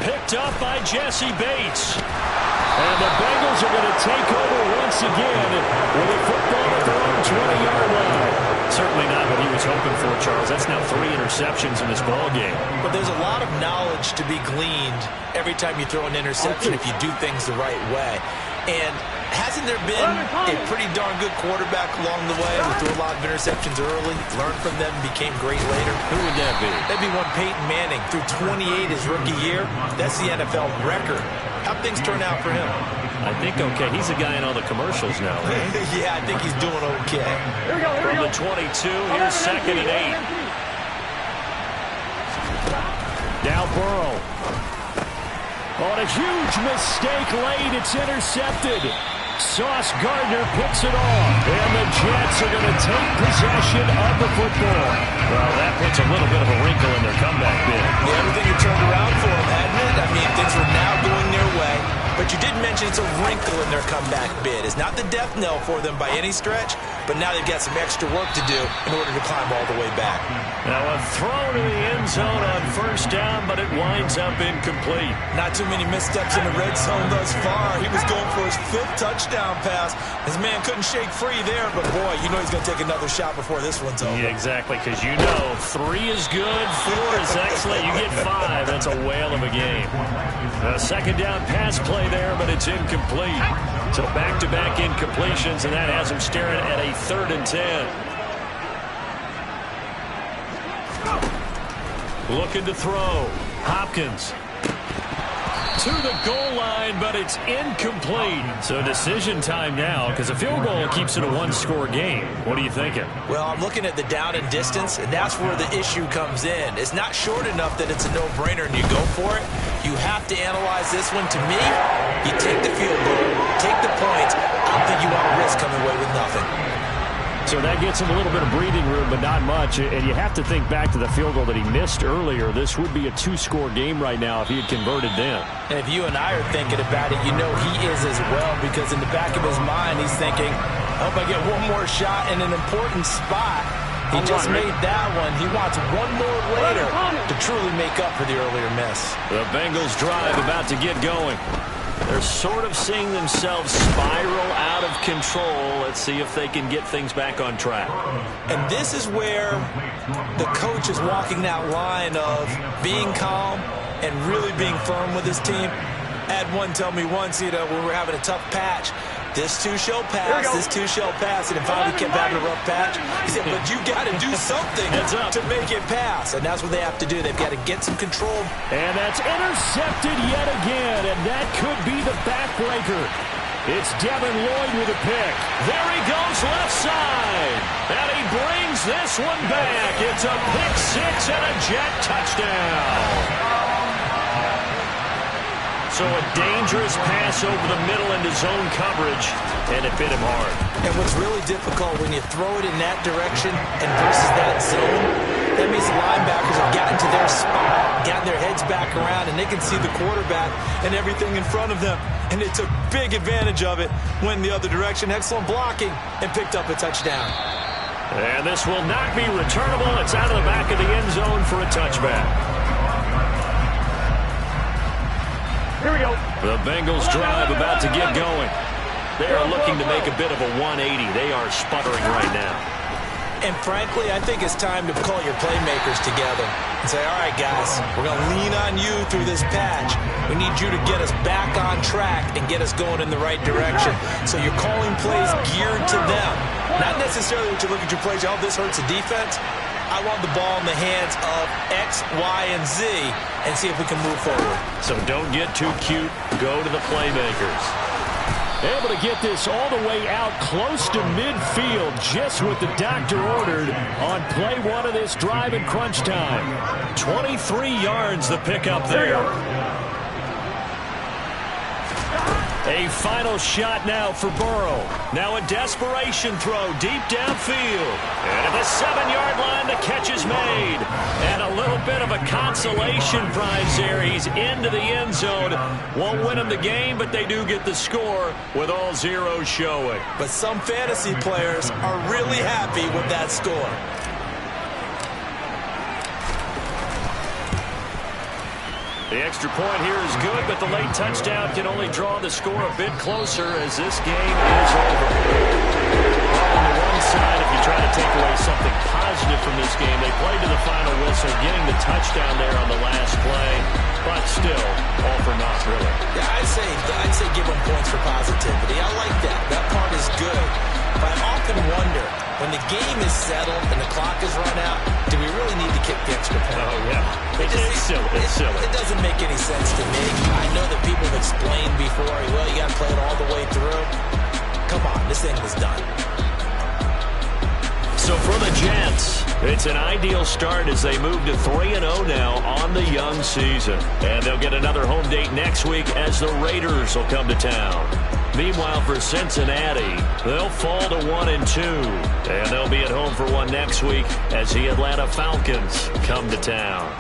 Picked up by Jesse Bates. And the Bengals are going to take over once again with a football at their own 20-yard line. Certainly not what he was hoping for, Charles. That's now 3 interceptions in this ball game. But there's a lot of knowledge to be gleaned every time you throw an interception if you do things the right way. And hasn't there been a pretty darn good quarterback along the way who threw a lot of interceptions early, learned from them, became great later? Who would that be? That'd be one Peyton Manning. Threw 28 his rookie year. That's the NFL record. How'd things turn out for him? I think okay. He's a guy in all the commercials now, right? Yeah, I think he's doing okay. From the 22, here's 2nd and 8. Now Burrow. On a huge mistake late, it's intercepted. Sauce Gardner picks it off. And the Jets are going to take possession of the football. Well, that puts a little bit of a wrinkle in their comeback bid. Yeah, everything had turned around for them, hadn't it? I mean, things were now going their way. But you did mention it's a wrinkle in their comeback bid. It's not the death knell for them by any stretch, but now they've got some extra work to do in order to climb all the way back. Now a throw to the end zone on 1st down, but it winds up incomplete. Not too many missteps in the red zone thus far. He was going for his 5th touchdown pass. His man couldn't shake free there, but boy, you know he's going to take another shot before this one's over. Yeah, exactly, because you know 3 is good, 4 is excellent. You get 5. That's a whale of a game. A 2nd down pass play there, but it's incomplete. So back-to-back incompletions, and that has him staring at a 3rd and 10. Looking to throw. Hopkins. To the goal line, but it's incomplete. So decision time now, because a field goal keeps it a 1-score game. What are you thinking? Well, I'm looking at the down and distance, and that's where the issue comes in. It's not short enough that it's a no-brainer and you go for it. You have to analyze this one. To me, you take the field goal, take the points. I don't think you want to risk coming away with nothing. So that gets him a little bit of breathing room, but not much. And you have to think back to the field goal that he missed earlier. This would be a 2-score game right now if he had converted then. And if you and I are thinking about it, you know he is as well, because in the back of his mind, he's thinking, I hope I get one more shot in an important spot. He just made that one. He wants one more later to truly make up for the earlier miss. The Bengals drive about to get going. They're sort of seeing themselves spiral out of control. Let's see if they can get things back on track. And this is where the coach is walking that line of being calm and really being firm with his team. I had one tell me once, when we were having a tough patch, this too shall pass, this too shall pass. And then finally kept having a rough patch. He said, but you got to do something to make it pass. And that's what they have to do. They've got to get some control. And that's intercepted yet again. And that could be the backbreaker. It's Devin Lloyd with a pick. There he goes left side. And he brings this one back. It's a pick six and a Jet touchdown. So a dangerous pass over the middle into zone coverage, and it bit him hard. And what's really difficult when you throw it in that direction and versus that zone, that means the linebackers have gotten to their spot, gotten their heads back around, and they can see the quarterback and everything in front of them. And they took big advantage of it, went the other direction, excellent blocking, and picked up a touchdown. And this will not be returnable. It's out of the back of the end zone for a touchback. Here we go. The Bengals drive about to get going. They are looking to make a bit of a 180. They are sputtering right now. And frankly, I think it's time to call your playmakers together and say, all right, guys, we're going to lean on you through this patch. We need you to get us back on track and get us going in the right direction. So you're calling plays geared to them. Not necessarily what you look at your plays, oh, this hurts the defense. I want the ball in the hands of X, Y, and Z and see if we can move forward. So don't get too cute. Go to the playmakers. Able to get this all the way out close to midfield, just what the doctor ordered on play one of this drive in crunch time. 23 yards the pickup there. A final shot now for Burrow. Now a desperation throw deep downfield. And at the 7-yard line, the catch is made. And a little bit of a consolation prize there. He's into the end zone. Won't win him the game, but they do get the score with all zeros showing. But some fantasy players are really happy with that score. The extra point here is good, but the late touchdown can only draw the score a bit closer as this game is over. Well, on the one side, if you try to take away something positive from this game, they played to the final whistle, getting the touchdown there on the last play, but still, all for naught, really. Yeah, I'd say give them points for positivity. I like that. That part is good. But I often wonder, when the game is settled and the clock is run out, do we really need to kick the extra point? Oh, yeah. It's silly. It's silly. It doesn't make any sense to me. I know that people have explained before, well, you got to play it all the way through. Come on, this thing was done. So for the Jets, it's an ideal start as they move to 3-0 now on the young season. And they'll get another home date next week as the Raiders will come to town. Meanwhile, for Cincinnati, they'll fall to 1-2. And they'll be at home for one next week as the Atlanta Falcons come to town.